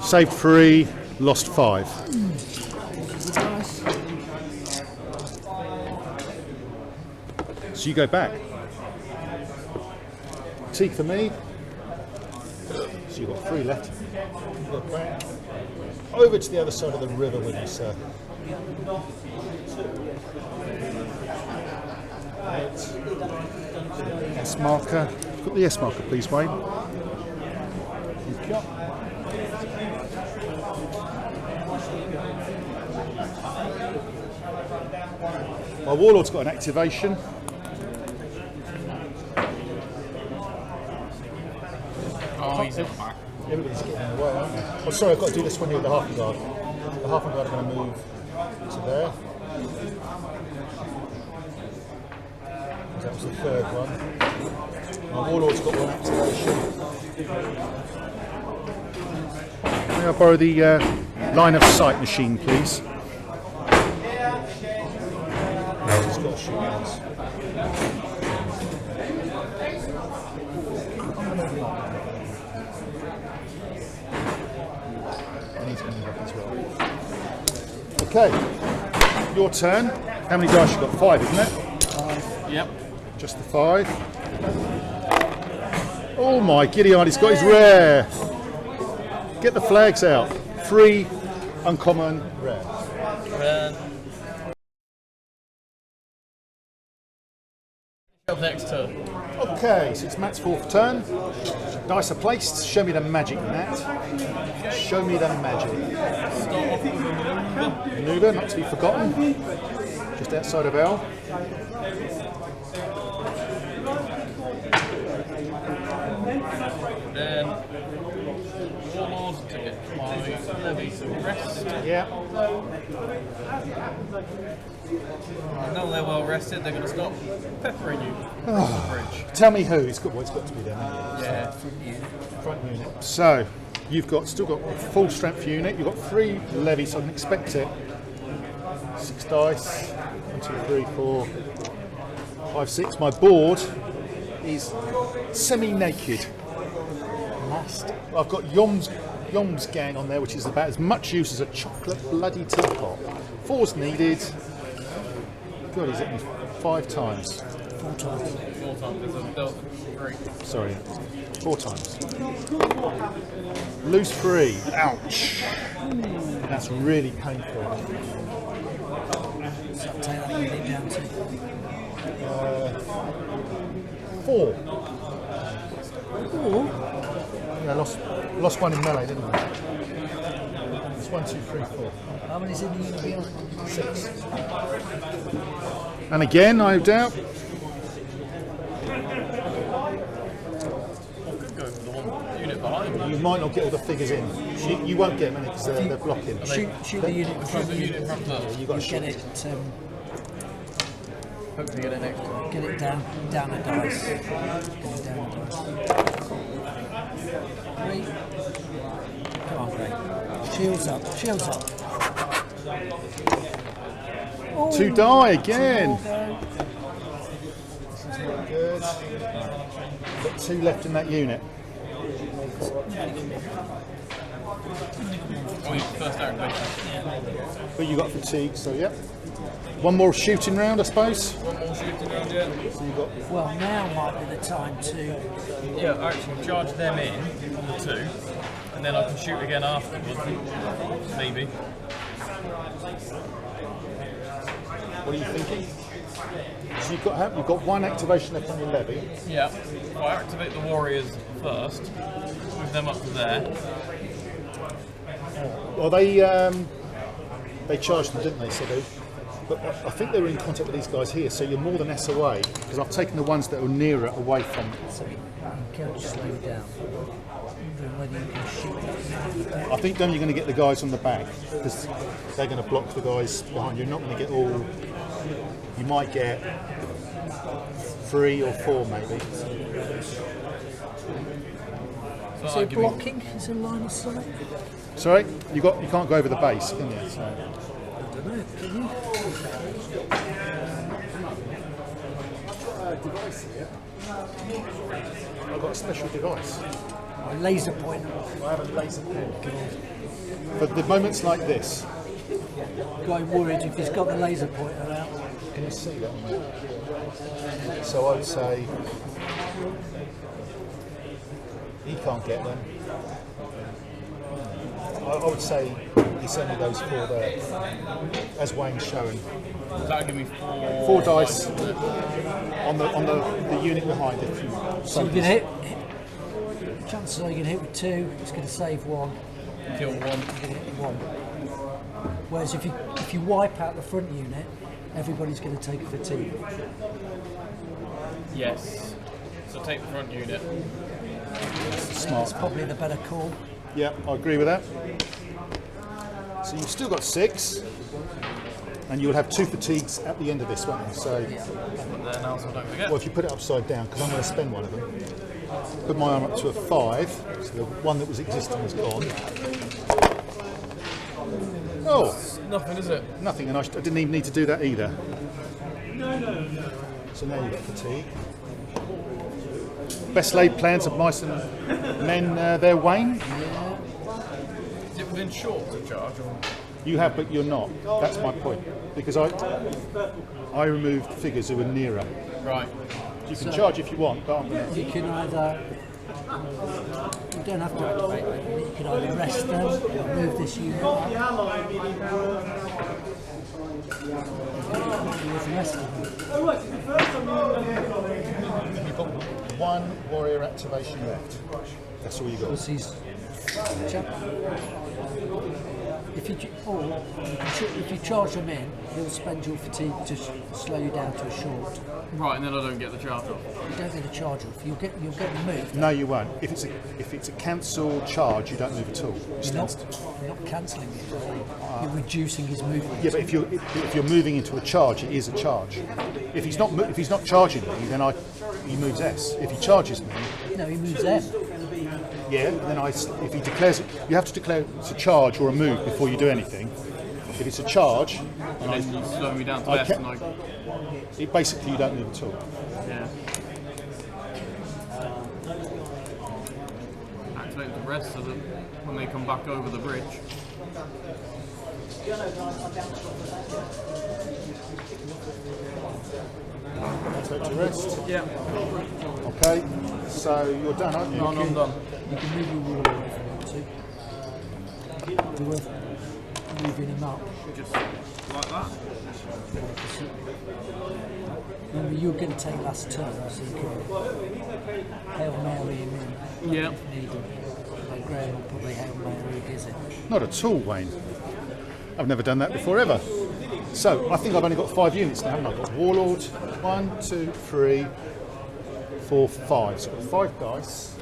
Saved 3, lost 5. So you go back. T for me. So you've got 3 left. Go back. Over to the other side of the river with you, sir. S marker. Put the S marker, please, Wayne. Thank you. My warlord's got an activation. Oh, he's not back. Everybody's getting in the way, aren't they? Oh, sorry, I've got to do this one here with the half guard. The half guard are going to move to there. That was the 3rd one. My warlord's got 1 activation. May I borrow the line of sight machine, please? He's got to shoot once. And he's going to move up as well. Okay, your turn. How many dice you got? 5, isn't it? Yep. Just the 5. Oh my giddy aunt, he's got his rare. Get the flags out. 3 uncommon rare. Up next turn. Okay, so it's Matt's 4th turn. Dice are placed. Show me the magic, Matt. Show me the magic. Start off with a maneuver. Maneuver, not to be forgotten. Just outside of L. Then Warlord to get my levy to rest. Yeah. Now they're well rested, they're going to stop peppering you across the bridge. Tell me who. It's got to be them. Yeah. Front unit. So you've still got a full strength unit. You've got 3 levies, so I can expect it. 6 dice. 1, 2, 3, 4, 5, 6. My board is semi-naked. I've got Yom's gang on there, which is about as much use as a chocolate bloody teapot. 4's needed. God, he's hit me 5 times. 4 times. 4 times, there's a 3. Sorry, 4 times. Lose 3. Ouch. That's really painful. So I'll take that unit down to 4. 4. Yeah, lost 1 in melee, didn't I? It's 1, 2, 3, 4. How many's in the unit behind? 6. And again, no doubt. I could go for the one unit behind me. You might not get all the figures in. You won't get many because they're blocking. Shoot the unit in front of you. Unit from first. You've got to Get shoot. it, Hopefully get an extra. get it down a dice. Get it down a dice. 3. Come on, Gray. Shields up. Shields up. 2 die again. Two more go. This is not good. Got 2 left in that unit. Oh, you first activation. But you got fatigue, so yeah. 1 more shooting round, I suppose. One more shooting round, yeah. So you got Well, now might be the time to. Yeah, actually charge them in on the 2, and then I can shoot again afterwards. Maybe. What are you thinking? So you've got 1 activation left on your levy. Yeah. Well, I activate the warriors first, move them up to there. Well, they charged them, didn't they? So but I think they were in contact with these guys here. So you're more than SOA because I've taken the ones that were nearer away from. So you can't slow down. Wondering whether you can shoot that. I think then you're going to get the guys on the back because they're going to block the guys behind. You're not going to get all. You might get 3 or 4 maybe. So Is I'll it give you- blocking? Is it line of sight? Sorry, you can't go over the base, can you? So. I don't know. Can you? I've got a special device. A laser pointer. I have a laser pen. For the moments like this, Guy worried if he's got the laser pointer out. can you see that? So I'd say he can't get them. I would say he's only those 4 there, as Wayne's showing. That'll give me 4 dice on the unit behind it. So you can hit. Chances are you can hit with 2. It's going to save 1. kill 1. You can hit 1. Whereas if you wipe out the front unit, everybody's going to take a fatigue. Yes. So take the front unit. Smart. That's probably the better call. Yeah, I agree with that. So you've still got 6, and you'll have 2 fatigues at the end of this, won't you? So, Put there now so I don't forget. well, if you put it upside down, because I'm going to spend 1 of them. Put my arm up to a 5, so the one that was existing is gone. Oh, Nothing, is it? nothing, and I didn't even need to do that either. So now you've got fatigue. Best laid plans of mice and men there, Wayne. Is it within short to charge? Or? You have, but you're not. That's my point. Because I removed figures who were nearer. Right. You can charge if you want, but I'm gonna, You can either. You don't have to activate it. You can either rest them or move this unit up. With the rest of them. you've got 1 warrior activation left. That's all you got. Because he's. If you charge them in, he'll spend your fatigue to slow you down to a short. Right, and then I don't get the charge off. You don't get a charge off. You'll get moved. No, you won't. If it's a cancel charge, you don't move at all. You're not cancelling it. You're reducing his movement. Yeah, but if you're moving into a charge, it is a charge. If he's not charging me, then he moves S. If he charges me, No, he moves M. yeah, then if he declares it, you have to declare it's a charge or a move before you do anything. If it's a charge, And then you slow me down to I S, can't- and basically you don't move at all. yeah. Activate the rest so that when they come back over the bridge. Take to rest. Yeah. Okay, so you're done, aren't you? No, I'm done. You can move your wall over if you want to. It'd be worth moving him up. Just like that. Remember, you were going to take last turn, so you could Hail Mary him in Yeah. if needed. Like Graham will probably Hail Mary his in. Not at all, Wayne. I've never done that before ever. So I think I've only got 5 units now, haven't I? I've got Warlord, 1, 2, 3, 4, 5. So I've got 5 dice.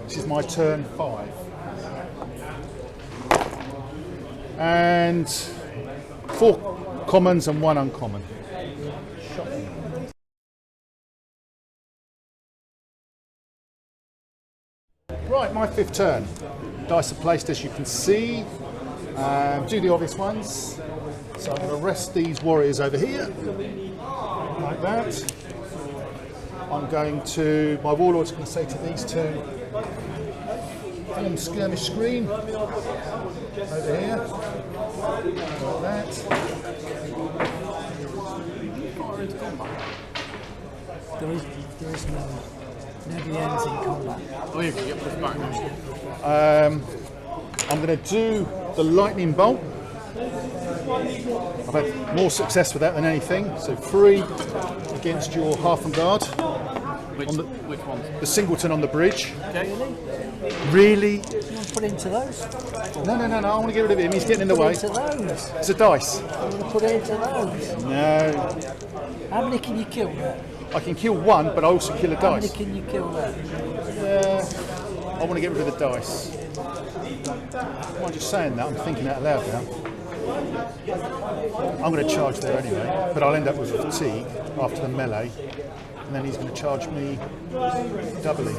This is my turn 5. And 4 commons and 1 uncommon. Right, my 5th turn. Dice are placed as you can see. Do the obvious ones. So I'm going to rest these warriors over here, like that. I'm going to, my warlord's going to say to these two, form skirmish screen over here, like that. There is nobody ends in combat. Oh, you can get pushed back now. I'm going to do the lightning bolt. I've had more success with that than anything. So 3 against your half guard. Which ones? The singleton on the bridge. Okay. Really? You want to put it into those? No, I want to get rid of him. He's getting in the Put way. it into those. It's a dice. You want to put it into those. No. How many can you kill there? I can kill 1, but I also kill a How many dice. can you kill there? I want to get rid of the dice. I'm just saying that. I'm thinking out loud now. I'm going to charge there anyway, but I'll end up with fatigue after the melee, and then he's going to charge me doubly.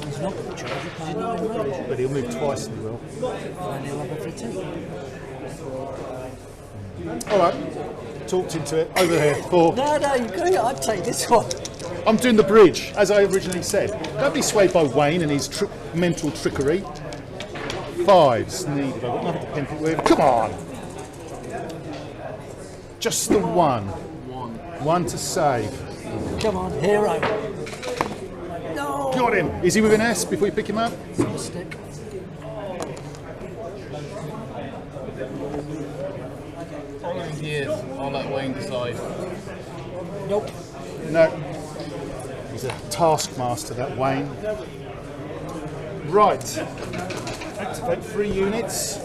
He's not going to charge you because he's not in range. But he'll move twice and he will. And he'll have a fatigue. Alright, talked into it. Over here, 4. No, you got it. I'd take this one. I'm doing the bridge, as I originally said. Don't be swayed by Wayne and his mental trickery. 5s needed. I've got nothing to pimp it with. Come on! Just the 1. 1 to save. Come on, hero. No. Got him! Is he with an S before you pick him up? Stick. Following here, I'll let Wayne decide. Nope. No. He's a taskmaster, that Wayne. Right. Activate 3 units.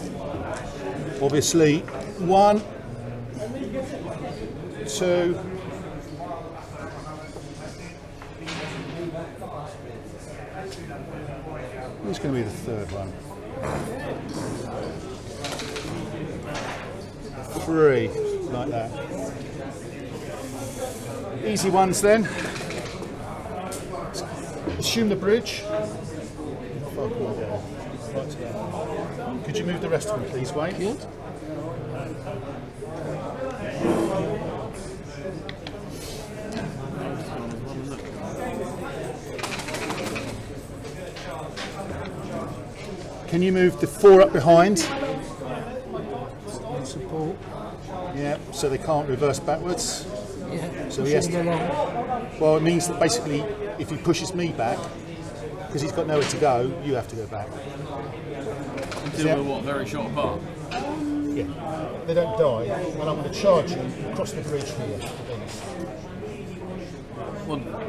Obviously, 1, 2. Who's going to be the 3rd one? 3, like that. Easy ones then. Assume the bridge. Could you move the rest of them, please, Wayne? Good. Can you move the 4 up behind? Support. Yeah, so they can't reverse backwards. Yeah. So he has pushing to, along. well, it means that basically if he pushes me back, because he's got nowhere to go, you have to go back. Until we're very short apart. Yeah. They don't die, and I'm going to charge you across the bridge here. Wonderful.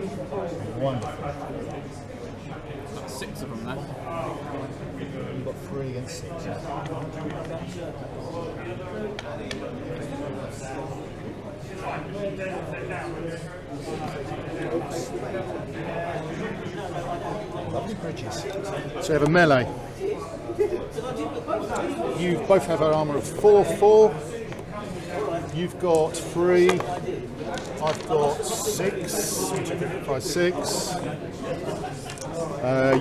Wonderful. Got 6 of them there. You've got 3 against 6. Lovely bridges. So you have a melee. You both have an armour of 4/4. You've got 3. I've got 6. 1, 2, 3, 4, 5, 6.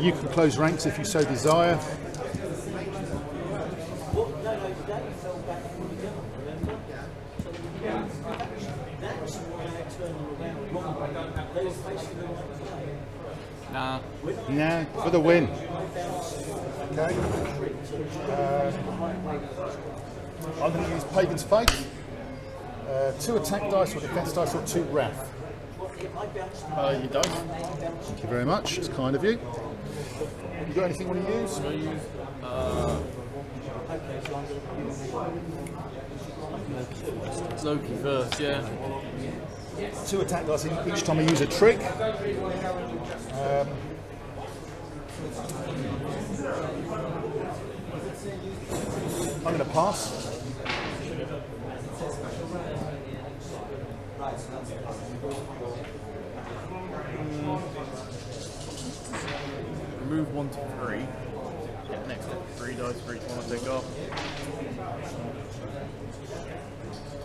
You can close ranks if you so desire. Nah. Nah, for the win. Okay. I'm going to use Pagan's Faith. 2 attack dice or defense dice or 2 wrath. You don't. Thank you very much. It's kind of you. You got anything you want to use? I'm going to use Loki first, yeah. 2 attack dice each time I use a trick. I'm going to pass. Remove 1 to 3. Get next to 3 dice for each one I take off.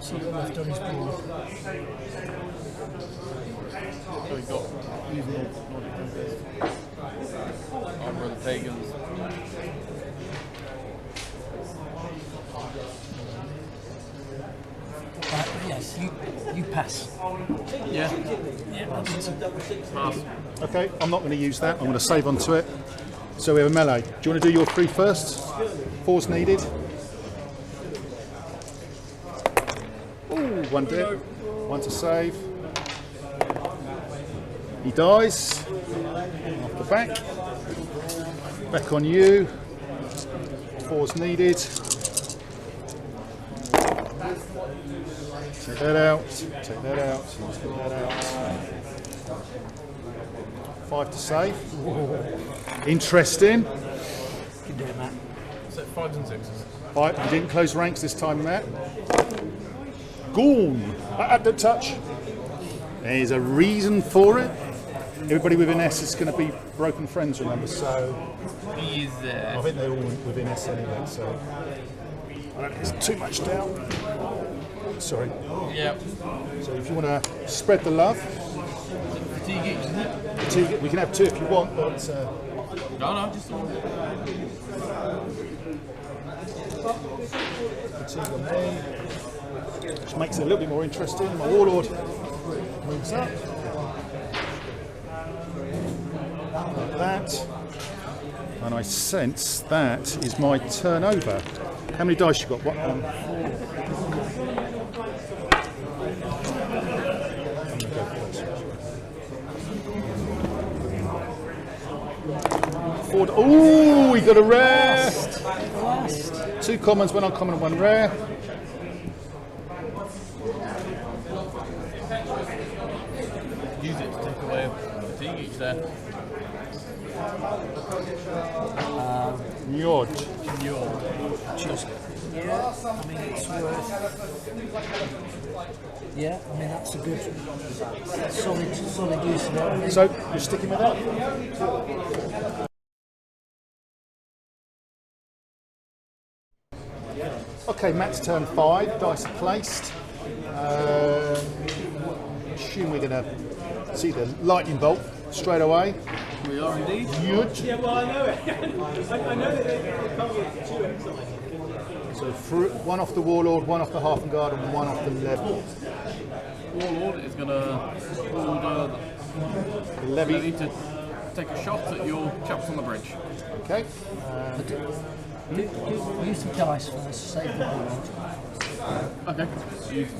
Something left on his board. So we've got using Nordic Tempest, Armour of the Pagans. Yes, you pass. Yeah. Pass. Okay, I'm not going to use that. I'm going to save onto it. So we have a melee. Do you want to do your 3 first? 4's needed. Ooh, 1 dead. 1 to save. He dies. Off the back. Back on you. 4's needed. Take that out. Take that out. Take that out. 5 to save. Interesting. You can do it, Matt. So 5s and 6s. 5. You didn't close ranks this time, Matt. Goon. At the touch. There's a reason for it. Everybody within S is going to be broken friends, remember? So He is there. I think they're all within S anyway. So I don't think there's too much doubt. Sorry. Yeah. So if you want to spread the love, Fatigue each, isn't it? 2, we can have 2 if you want, but No, just one. fatigue on me, which makes it a little bit more interesting. My warlord moves up like that, and I sense that is my turn over. How many dice you got? What? Oh, we got a rare. 2 commons, 1 uncommon, and 1 rare. Use it to take away fatigue each there. Njord. Just, yeah, I mean, it's worth. Yeah, I mean, that's a good, solid use of it. So you're sticking with that? Okay, Matt's turn 5. Dice are placed. Assume we're going to see the lightning bolt straight away. We are indeed. Good. Yeah, well, I know it. I know that they can't get 2 inside. So 1 off the warlord, 1 off the half guard, and 1 off the levy. Warlord is going to order The levy. Levy to take a shot at your chaps on the bridge. Okay. Use some dice first, save the warlord. Okay.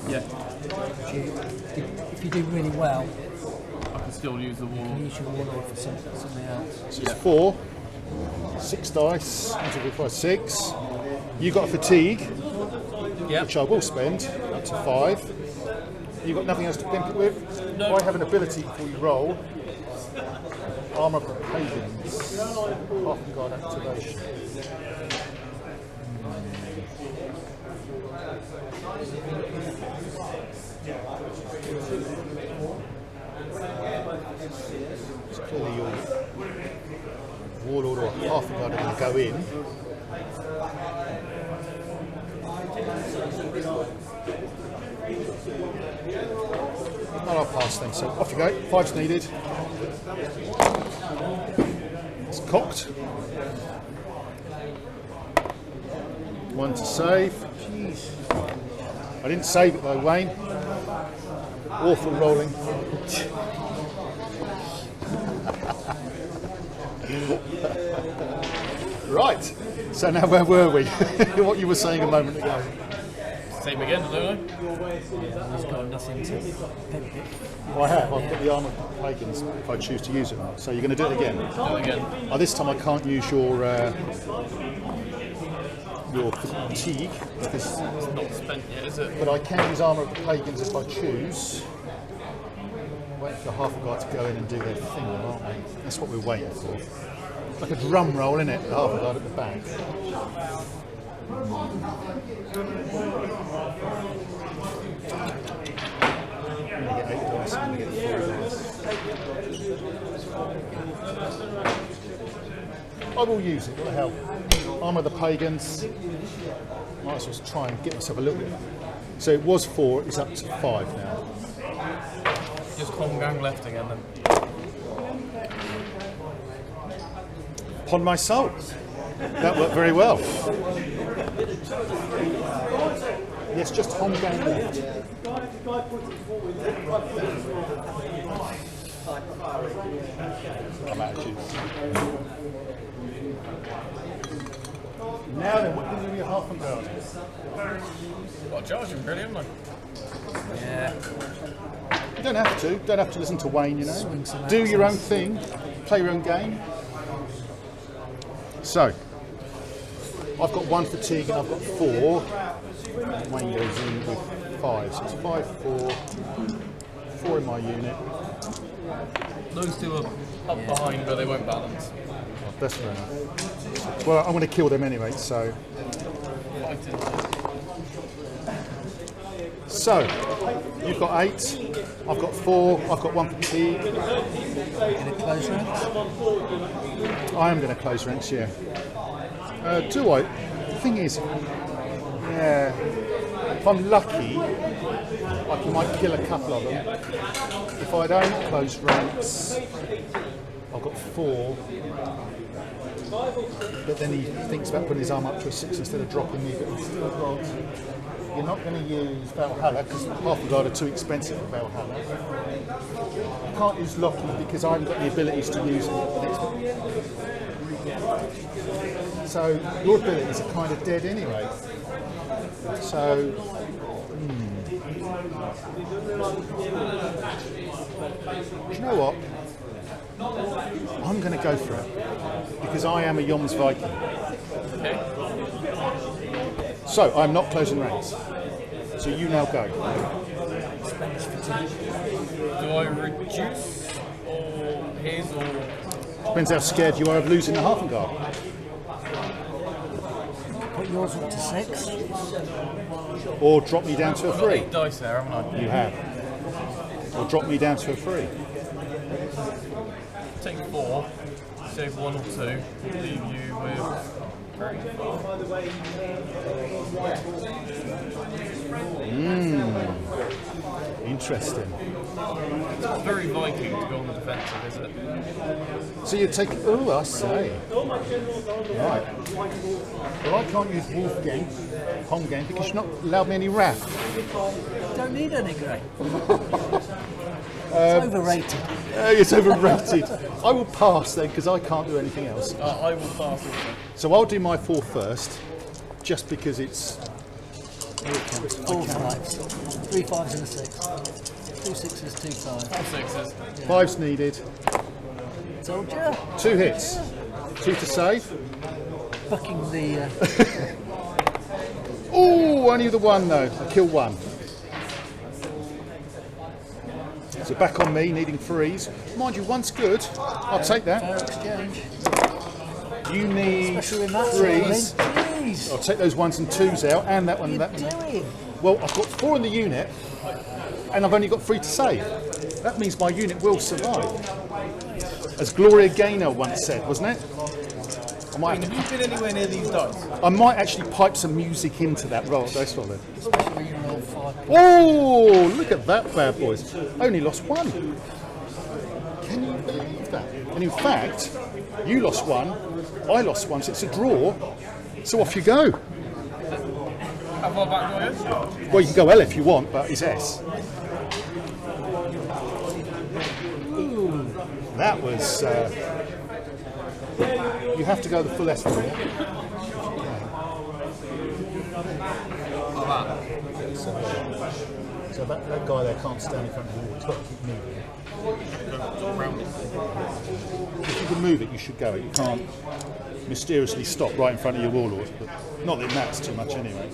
Yeah. If you do really well, I can still use the warlord. use your warlord for something else. So it's 4. 6 dice. 1, 2, 3, 4, 6. You got fatigue, Yeah. which I will spend up to 5. You got nothing else to pimp it with? No. I have an ability before you roll. Armour of the Pagans. Half guard activation. So clearly your Warlord or half a guard are going to go in. And I'll pass then, so off you go. 5's needed. It's cocked. 1 to save. Jeez. I didn't save it though, Wayne. Awful rolling. Right. So now where were we? What you were saying a moment ago. Same again, don't I? He's got nothing to pimp it. Well, I have. I've got the Armour of the Pagans if I choose to use it. So you're going to do it again? Do it again. Oh, this time I can't use your fatigue because, It's not spent yet, is it? but I can use Armour of the Pagans if I choose. Wait for half a guard to go in and do their thing, aren't we? That's what we're waiting for. Like a drum roll, isn't it? The half a guard at the back. I'm going to get 8 dice, I'm going to get 4 dice. I will use it, what the hell. Armour of the Pagans. Might as well try and get myself a little bit. So it was 4, it's up to 5 now. Just Hong Gang left again then. Upon my soul. That worked very well. Yes, just Hong Gang left. I'm at you. Now then, what can you do with your half and guard? Got to charge him, really, haven't I? Yeah. You don't have to. Don't have to listen to Wayne, you know. Do your own thing. Play your own game. So, I've got 1 fatigue and I've got 4. Wayne goes in with 5. So it's 5, 4. 4 in my unit. Those two are up behind, but they won't balance. Oh, that's fair enough. Well, I'm going to kill them anyway, so. So, you've got 8, I've got 4, I've got 1 fatigue. Going to close ranks? I am going to close ranks, yeah. Do I? The thing is, yeah, if I'm lucky, I might kill a couple of them. If I don't close ranks, I've got 4. But then he thinks about putting his arm up to a 6 instead of dropping me. But he's still got. You're not going to use Valhalla because half a guard are too expensive for Valhalla. You can't use Loki because I haven't got the abilities to use it. So your abilities are kind of dead anyway. So. Do you know what? I'm going to go for it because I am a Yomsviking. So I'm not closing ranks. So you now go. Do I reduce or his or? Depends how scared you are of losing the half and guard. Put yours up to 6. Or drop me down to a I've got 3. 8 dice there, haven't I? You have. Or drop me down to a 3. Take 4, save 1 or 2, leave you with 3. Interesting. It's very Viking to go on the defensive, is it? So you take. Oh, I say. Right. Well, I can't use Wolfgang, Honggang, because you've not allowed me any wrath. Don't need any grey. It's overrated. It's overrated. I will pass then because I can't do anything else. I will pass it. So I'll do my 4 first, just because it's. 4 5s. 3 5s and a 6. 2 6s, 2 5s. 6s. 5's needed. Told ya. 2 hits. 2 to save. Bucking the. Ooh, only the 1 though. I kill 1. So So back on me, needing 3s. Mind you, 1's good. I'll take that. Fair exchange. You need Especially in that 3s. Jeez. I'll take those 1s and 2s out, and that one. What And are that. you doing? Well, I've got 4 in the unit, and I've only got 3 to save. That means my unit will survive. As Gloria Gaynor once said, wasn't it? Have you been anywhere near these dice? I might actually pipe some music into that roll. Dice roll then. Especially you roll 5. Oh, look at that, bad boys. Only lost 1. Can you believe that? And in fact, you lost 1, I lost 1, so it's a draw. So off you go. How far back do I go? Well, you can go L if you want, but it's S. Ooh, that was... you have to go the full S for it. So that guy there can't stand in front of the wall. He's got to keep moving. If you can move it, you should go. You can't mysteriously stop right in front of your warlord. But not that it matters too much anyway.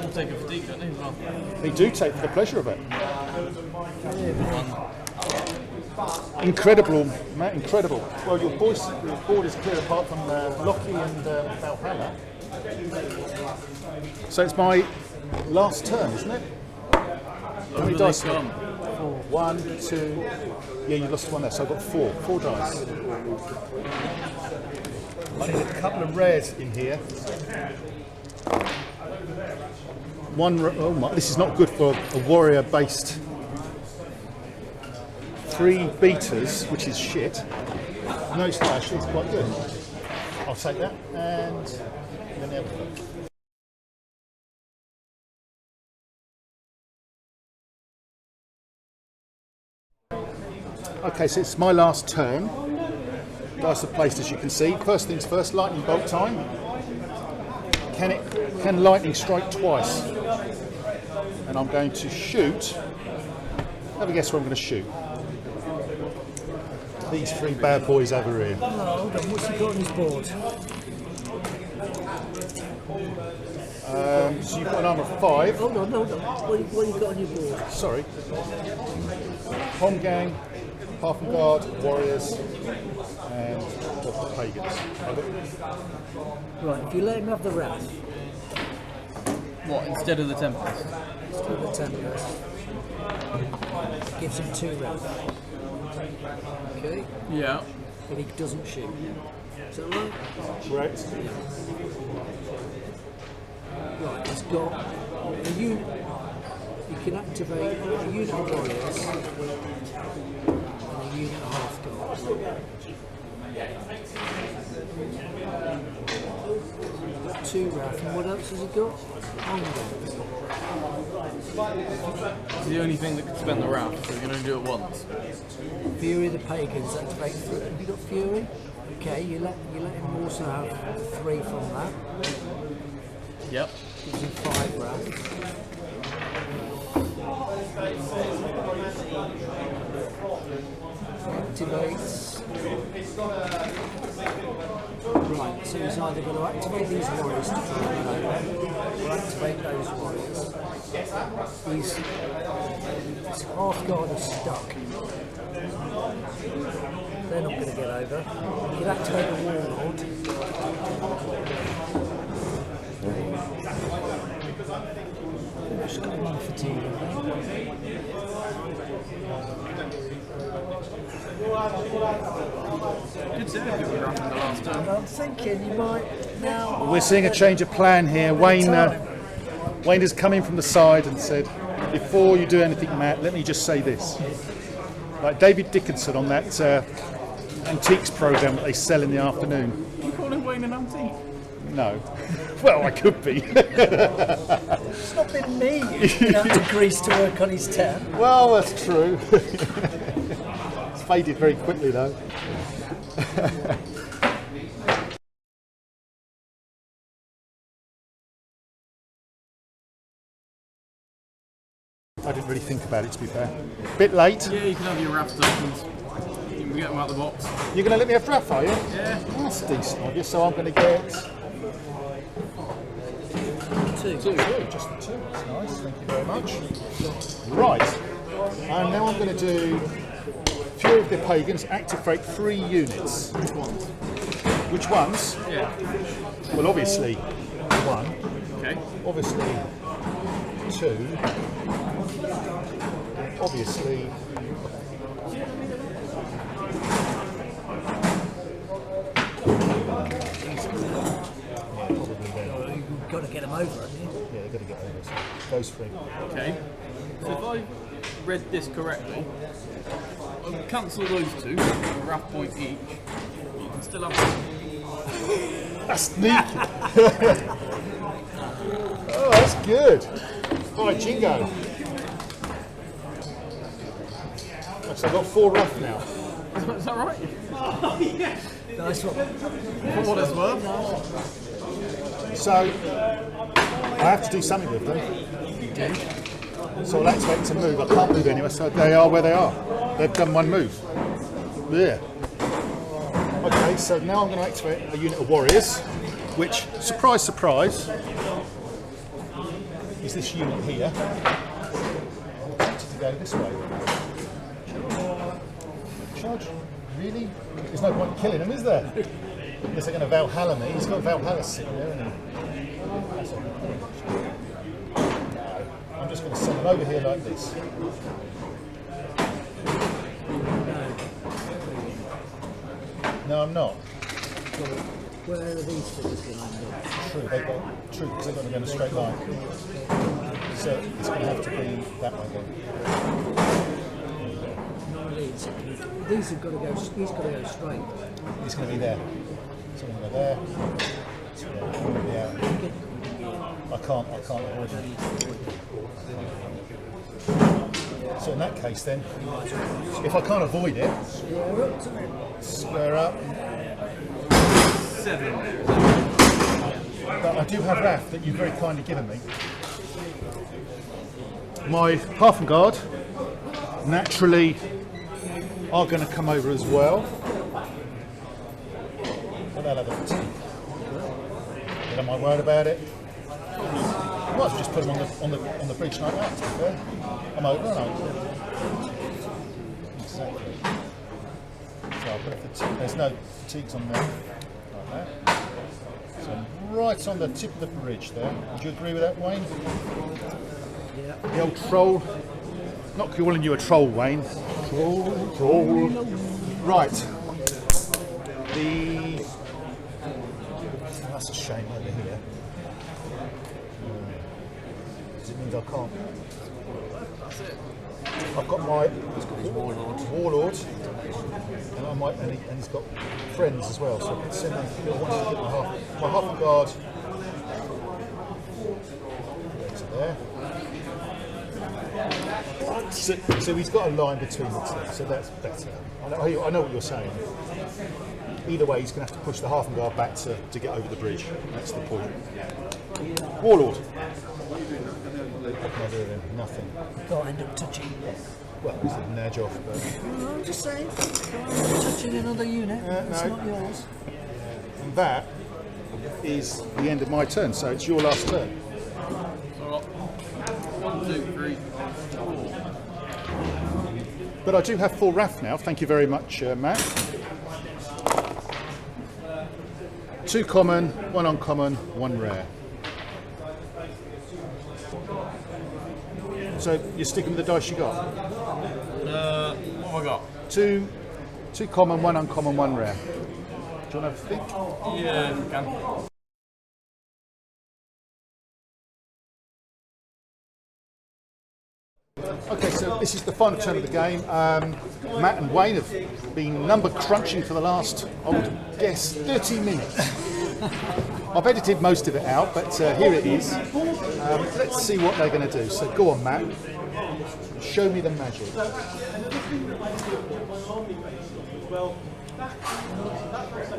I'll take a fatigue, don't they, as well? They do take for the pleasure of it. Incredible, Matt, incredible. Well, your board is clear apart from Lockie and Valhalla. So it's my last turn, isn't it? How many dice? 4. 1, 2. Yeah, you lost 1 there, so I've got 4. 4 dice. I need a couple of rares in here. Oh my, this is not good for a warrior-based. 3 beaters, which is shit. No, it's not actually, it's quite good. I'll take that, and then have a look. Okay, so it's my last turn. Dice are placed, as you can see. First things first, lightning bolt time. Can lightning strike twice? And I'm going to shoot. Have a guess where I'm going to shoot. These 3 bad boys over here. Oh, hold on, what's he got on his board? So you've got an armour of 5. Hold on. What have you got on your board? Sorry. Pom Gang, Half and Guard, Warriors, and the Pagans. Right, if you let him have the Wrath, What, instead of the Tempest? instead of the Tempest, gives him 2 Wrath. Okay? Yeah. But he doesn't shoot. Is that right? Correct. Right, he's got a unit. You can activate a unit of warriors and a unit of half guard. Got 2 Wrath, and what else has he got? It's the only thing that could spend the wrath, so you can only do it once. Fury of the Pagans, activate. Have you got Fury? Okay, you let him also have 3 from that. Yep. Gives him 5 Wrath. Activates. Right, so he's either going to activate these warriors to draw them over, or activate those warriors. His half guard is stuck. They're not going to get over. You can activate the warlord. Just got 1 fatigue, I Good save with the wrath in the last turn. I'm thinking you might now. We're seeing a change of plan here. Wayne has come in from the side and said, before you do anything, Matt, let me just say this. Like David Dickinson on that antiques programme that they sell in the afternoon. You calling Wayne an antique? No. Well, I could be. It's not been me who's been out to Greece to work on his tent. Well, that's true. It's faded very quickly, though. I didn't really think about it, to be fair. Bit late. Yeah, you can have your wrath tokens. You can get them out of the box. You're going to let me have draft, are you? Yeah. That's decent of you. So I'm going to get 2. just the 2. That's nice. Thank you very much. Right. And now I'm going to do Fury of the Pagans, activate 3 units. Which ones? Yeah. Well, obviously 1. Okay. Obviously 2. Obviously. You've got to get them over, haven't you? Yeah, they've got to get over. So those 3. Okay. So if I read this correctly, I'll cancel those 2, a RAF point each. You can still have That's sneaky. Oh, that's good. All right, Jingo. So I've got 4 rough now. Is that right? Nice one. For what it's worth. So I have to do something with them. So I'll activate to move. I can't move anywhere, so they are where they are. They've done 1 move. Yeah. Okay, so now I'm going to activate a unit of warriors, which, surprise, surprise, is this unit here. I'm tempted to go this way. Charge? Really? There's no point in killing him, is there? Unless they're going to Valhalla me. He's got Valhalla sitting there, isn't he? I'm just going to send him over here like this. No, I'm not. Where are these figures going to end up? True, they've got true because they're going to go in a straight line. So it's going to have to be that way then. None of these have got to go. He's got to go straight. It's going to be there. So I'm going to go there. So yeah. I can't avoid it. So in that case then, if I can't avoid it, square up. 7 there. But I do have RAF that you've very kindly given me. My half and guard naturally are going to come over as well. But they'll have a fatigue. But am I worried about it? I might as well just put them on the bridge like that, to be fair. I'm over, aren't I? Exactly. So I'll put a fatigue. There's no fatigues on there. Like that. So right on the tip of the bridge there. Would you agree with that, Wayne? Yeah. The old troll. Not calling you a troll, Wayne. Troll. Right. That's a shame over here. It means I can't. I've got my warlord, and I might, and he's got friends as well. So I can send them. I want to get my half guard. There. So he's got a line between the 2, so that's better. I know what you're saying. Either way, he's going to have to push the half and guard back to get over the bridge. That's the point. Warlord. What can I do with him? Nothing. Can't end up touching. Well, he's a nudge off, but... No, I'm just saying. Can't end up touching another unit. It's no. not yours. And that is the end of my turn, so it's your last turn. So 1, 2, 3, 4. But I do have 4 RAF now, thank you very much, Matt. 2 common, 1 uncommon, 1 rare. So you're sticking with the dice you got? What have I got? 2 common, 1 uncommon, 1 rare. Do you want to have a think? Yeah, you can. Okay, so this is the final turn of the game. Matt and Wayne have been number crunching for the last, I would guess, 30 minutes. I've edited most of it out, but here it is. Let's see what they're going to do. So go on, Matt. Show me the magic.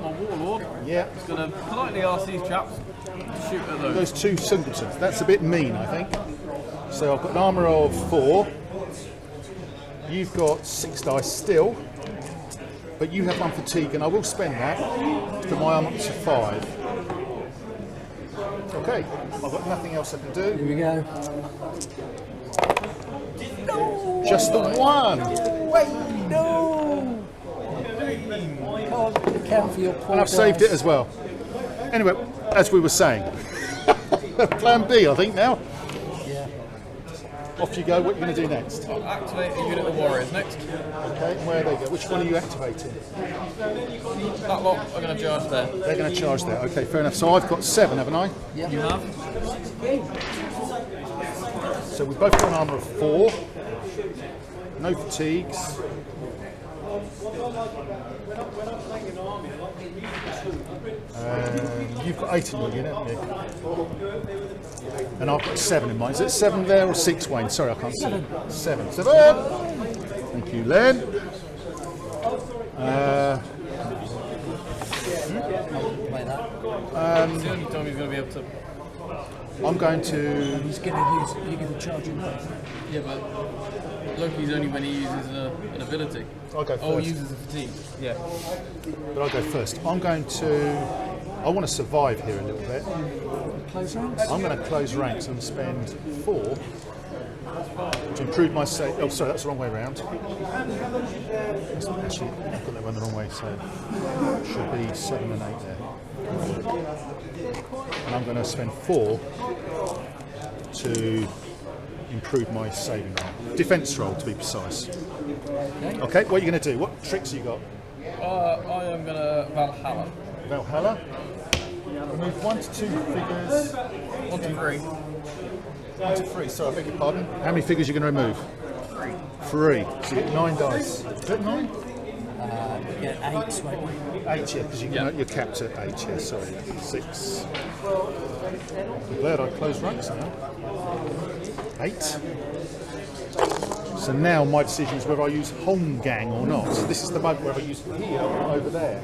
My warlord. Yeah. He's going to politely ask these chaps to shoot at those. Those 2 singletons. That's a bit mean, I think. So I've got an armour of 4. You've got 6 dice still. But you have 1 fatigue, and I will spend that to my arm up to 5. Okay, I've got nothing else I can do. Here we go. Just the one. Wait, no! Can't account for your poor And I've saved it dice. as well. Anyway, as we were saying, plan B, I think now. Yeah. Off you go. What are you going to do next? I'll activate a unit of warriors next. Okay, and where they go? Which one are you activating? That lot are going to charge there. They're going to charge there. Okay, fair enough. So I've got 7, haven't I? You have? So we've both got an armour of 4. No fatigues. You've got 8 in your unit, haven't you? And I've got 7 in mine. Is it 7 there or 6, Wayne? Sorry, I can't see. 7. Thank you, Len. Play that. It's the only time he's going to be able to. I'm going to... He's going to use. You're going to charge him. Yeah, but Loki's only when he uses an ability. I'll go first. Oh, he uses a fatigue. Yeah. But I'll go first. I'm going to... I want to survive here a little bit. Close ranks. I'm going to close ranks and spend 4 to improve my save. Oh, sorry, that's the wrong way around. Actually, I've got that one the wrong way, so it should be 7 and 8 there. And I'm going to spend 4 to improve my saving roll. Defense roll, to be precise. Okay, what are you going to do? What tricks you got? I am going to Valhalla. Valhalla. Remove 1 to 2 figures. 1 to 3. 1 to 3, sorry, I beg your pardon. How many figures are you going to remove? 3. So you get 9 dice. Is it 9? Yeah, 8, won't we? 8, yeah, because you're capped at 8, yeah, sorry. 6. I'm glad I closed ranks now. 8. So now my decision is whether I use Hong Gang or not. So this is the moment where I use here or over there.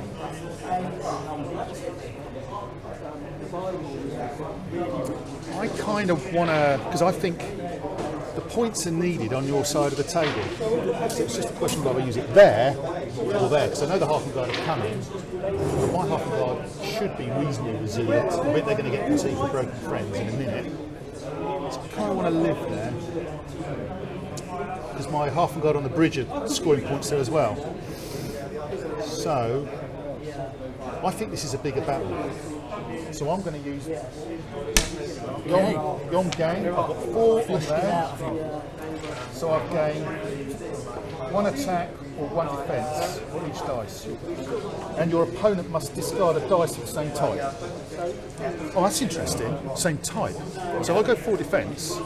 I kind of want to, because I think the points are needed on your side of the table. So it's just a question of whether I use it there or there, because I know the half and guard are coming, but my half and guard should be reasonably resilient. I bet they're going to get fatigued for broken friends in a minute. So I kind of want to live there, because my half and guard on the bridge are scoring points there as well. So I think this is a bigger battle. So I'm going to use Yom Gang. I've got 4 on there. So I've gained 1 attack or 1 defence for each dice. And your opponent must discard a dice of the same type. Oh, that's interesting. Same type. So I'll go 4 defence.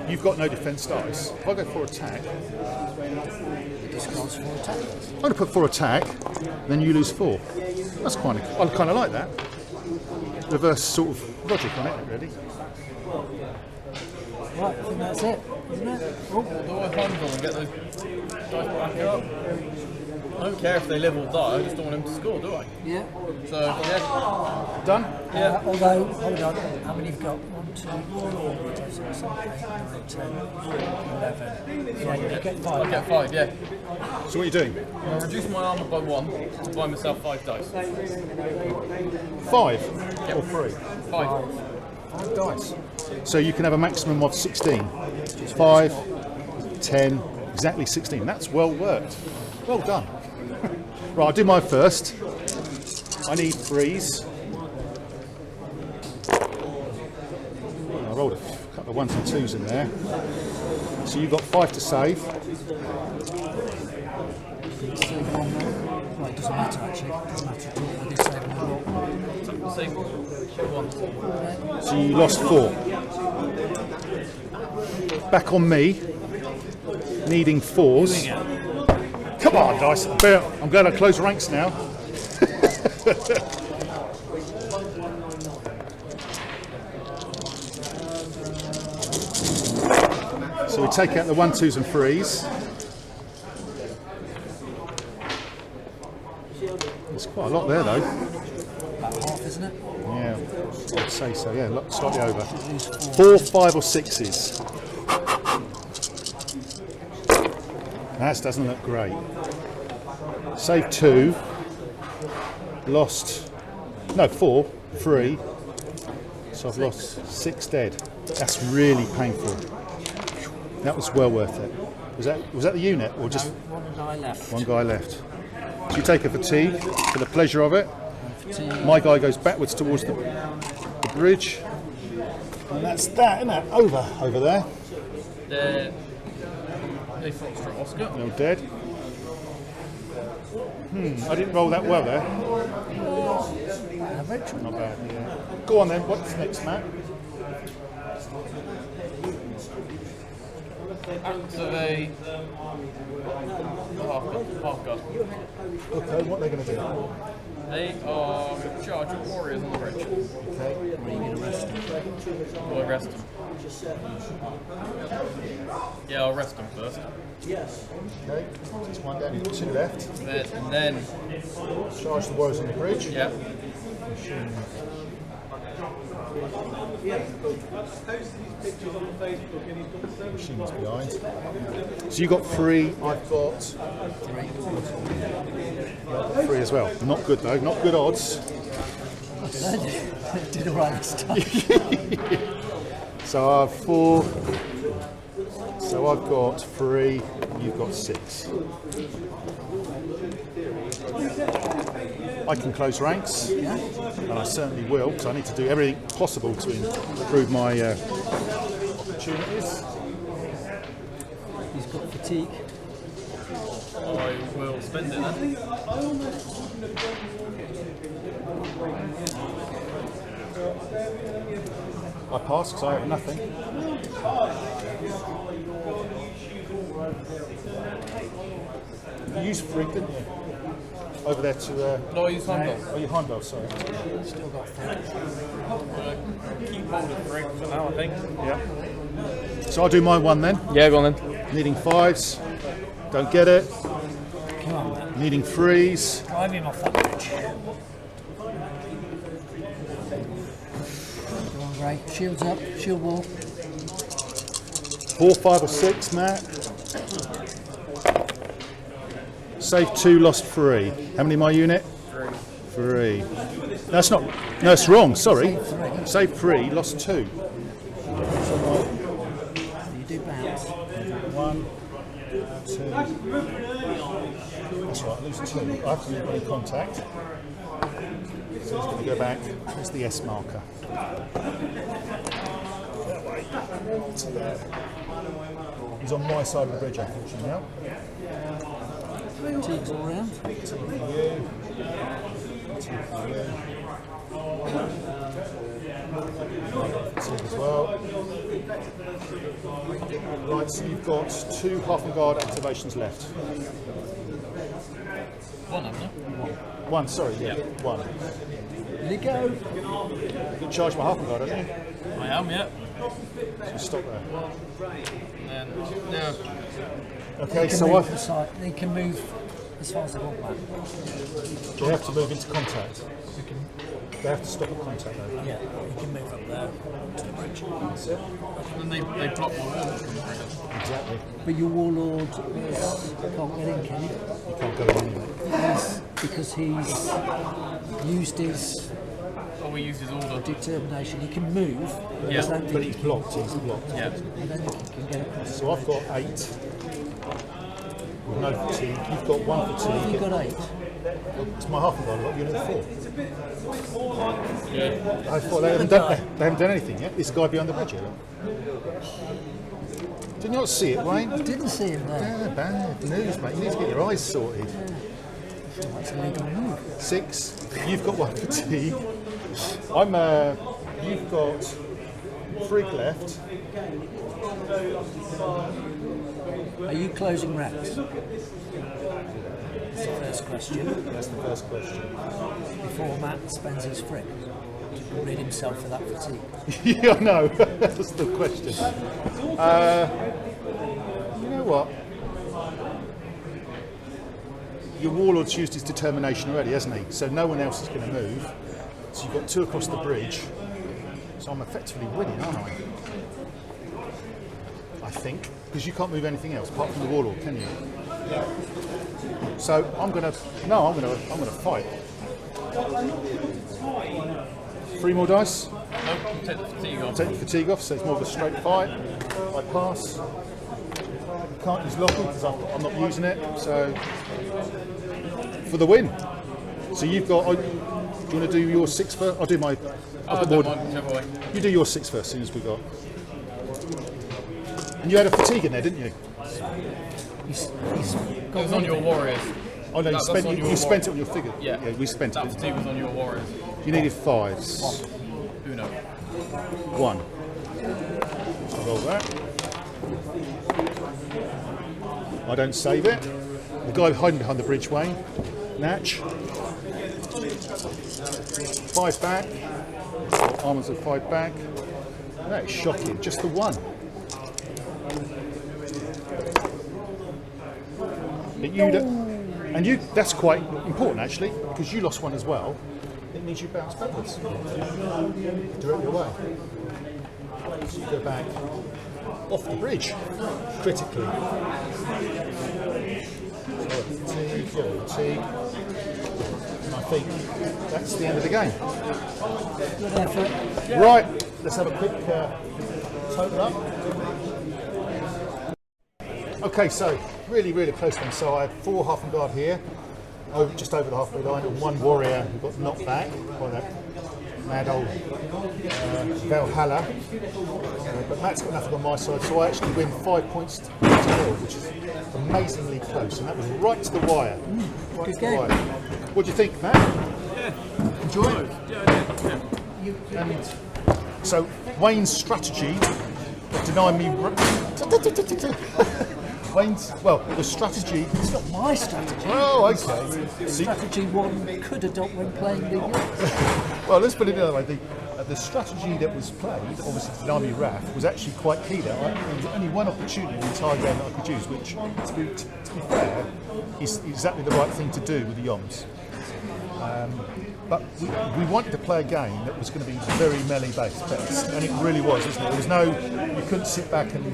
You've got no defence dice. If I go 4 attack, Discards 4 attack. I'm going to put 4 attack, then you lose 4. That's I kind of like that. Reverse sort of logic on it, really. Right, I think that's it, isn't it? Oh, Do I handle and get those dice back up? I don't care if they live or die, I just don't want him to score, do I? yeah. So, yeah. Done? Yeah. Although, hold on, how many have got? 1, 2, 3, 4, 5, 6, 7, 8, 9, 10, 11. Yeah, you get 5. I get 5, yeah. So what are you doing? I'll reduce my armour by 1 to buy myself 5 dice. 5 or 3? 5. 5 dice. So you can have a maximum of 16. 5, 10, exactly 16. That's well worked. Well done. Right, I'll do my first. I need 3s. I rolled a couple of 1s and 2s in there. So you've got 5 to save. Well, it doesn't matter actually. It doesn't matter at all. I did save them all. Same one. So you lost 4. Back on me. Needing 4s. Come on, dice. I'm going to close ranks now. So we take out the 1, 2s and 3s. There's quite a lot there though. About half, isn't it? Yeah, I'd say so, yeah, slightly over. 4, 5 or 6s. That doesn't look great. Save 2. Lost, no, 4, 3. So I've lost 6 dead. That's really painful. That was well worth it. Was that the unit or just One guy left. one guy left? So you take a fatigue for the pleasure of it. Fatigue. My guy goes backwards towards the bridge, and that's that, isn't it? Over there. They Foxtrot Oscar. No dead. I didn't roll that well there. Average. Not bad. Yeah. Go on then. What's next, Matt? Activate half guard. Okay, what are they going to do? They are charge warriors on the bridge. Okay. Where are you going to rest him? We'll arrest them. Yeah, I'll arrest them first. Okay. Just one down. You've got 2 left. And then Charge the warriors on the bridge. yeah. Machines behind. So you got 3. I've got 3 as well. Not good though. Not good odds. Did all right this time. So I have 4. So I've got 3. You've got 6. I can close ranks, and I certainly will, because I need to do everything possible to improve my opportunities. He's got fatigue. I will spend it then. I pass because I have nothing. You used Frig, didn't you? Over there to... No, I use Heimdall. oh, you Heimdall, sorry. Still got fatigue. Keep hold of Frig for now, I think. Yeah. So I'll do my one then. Yeah, go on then. Needing 5s. Don't get it. Come on, man. Needing 3s. Drive him off that bridge. Go on, Gray. Shields up. Shield wall. 4, 5 or 6, Matt. Save 2, lost 3. How many my unit? 3. That's not. No, it's wrong. Sorry. Save 3, lost 2. You do bounce. 1, 2. That's right. I lose 2. I have to leave any contact. So he's going to go back. There's the S marker. That way. To there. He's on my side of the bridge, unfortunately now. Fatigues all round. Fatigue as well. Right, so you've got 2 half and guard activations left. One, haven't I? 1, sorry, yeah, 1. Let it go. You can charge my half and guard, haven't you? I am, yeah. So stop there. And then, Okay, He can so move I, aside. He can move as far as they want back. they have to move into contact. They have to stop at contact though. Yeah, he can move up there to the bridge. then they block my wall. Exactly. But your warlord can't get in, can he? You can't go anywhere. Because he's used his Oh, we use his order. determination. He can move. But I Yeah, don't But think he's blocked, he's blocked. Yeah. I don't think he can get across. So I've got 8. With no fatigue. You've got 1 fatigue. You've got 8. It's my half and guard, I've got unit 4. Yeah. I thought they haven't done anything yet. Is the guy behind the bridge here? Did you not see it, Wayne? Didn't see him there. Yeah, bad news, mate. You need to get your eyes sorted. That's a legal move. 6. You've got 1 fatigue. You've got 3 left. Are you closing ranks? That's the first question. That's the first question. Before Matt spends his frick to rid himself of that fatigue. Yeah, I know. That's the question. You know what? Your warlord's used his determination already, hasn't he? So no one else is going to move. So you've got 2 across the bridge. So I'm effectively winning, aren't I? I think. Because you can't move anything else apart from the warlord, can you? So I'm gonna fight. 3 more dice. Nope, take the fatigue off. Take the fatigue off, so it's more of a straight fight. I pass. Can't use locky because I'm not using it. So for the win. So you've got. Do you want to do your 6 first? I'll do my. I'll do mine, whichever way. You do your 6 first, as soon as we got. And you had a fatigue in there, didn't you? He's It got was on your warriors. Oh no, That's on your you spent it on your figure. Yeah, we spent that it. fatigue was on your warriors. You needed 5s. Uno. 1. I'll roll that. I don't save it. The guy hiding behind the bridge, Wayne. Natch. 5 back. Armors of 5 back. That is shocking. Just the 1. But that's quite important actually, because you lost 1 as well. It means you bounce backwards. Direct your way. So you go back off the bridge, critically. So fatigue. And I think that's the end of the game. Good effort. Right, let's have a quick total up. Okay, so really close one. So I had 4 half and guard here, just over the halfway line, and 1 warrior who got knocked back by that mad old Valhalla. But Matt's got nothing on my side, so I actually win 5 points to 0, which is amazingly close, and that was right to the wire. Good game. What do you think, Matt? Yeah. Enjoy it? Yeah. And so Wayne's strategy of denying me. The strategy. It's not my strategy. Oh, okay. See, Strategy one could adopt when playing the well, let's put it another way. The strategy that was played, obviously to deny me Wrath, was actually quite key there. There was only one opportunity in the entire game that I could use, which, to be fair, is exactly the right thing to do with the Yoms. But we wanted to play a game that was going to be very melee based, and it really was, wasn't it? There was no, you couldn't sit back and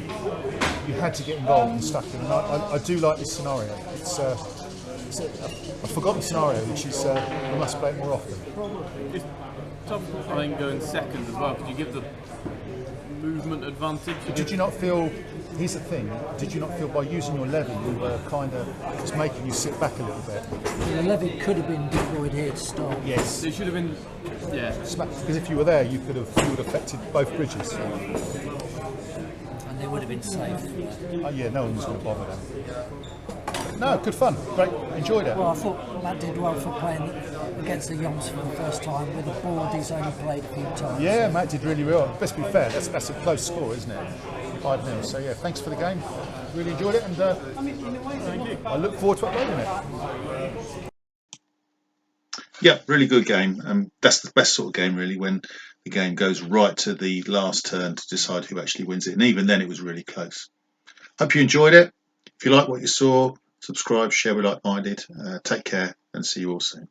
you had to get involved and stuck in. And I do like this scenario. It's a forgotten scenario, which is we must play it more often. I think going second as well. Could you give the movement advantage? Did you not feel? Here's the thing. Did you not feel by using your levy, you were kind of just making you sit back a little bit? The levy could have been deployed here to start. Yes. It should have been. Yeah. Because if you were there, you would have affected both bridges. And they would have been safe. Oh yeah, no one was going to bother them. No, good fun. Great, enjoyed it. Well, I thought Matt did well for playing against the Yoms for the first time with a board he's only played a few times. Yeah, Matt did really well. Best be fair, that's a close score, isn't it? 5-0. So yeah, thanks for the game. Really enjoyed it, and I look forward to uploading it. Yeah, really good game. That's the best sort of game, really, when the game goes right to the last turn to decide who actually wins it. And even then, it was really close. Hope you enjoyed it. If you like what you saw, subscribe, share with like-minded. Take care, and see you all soon.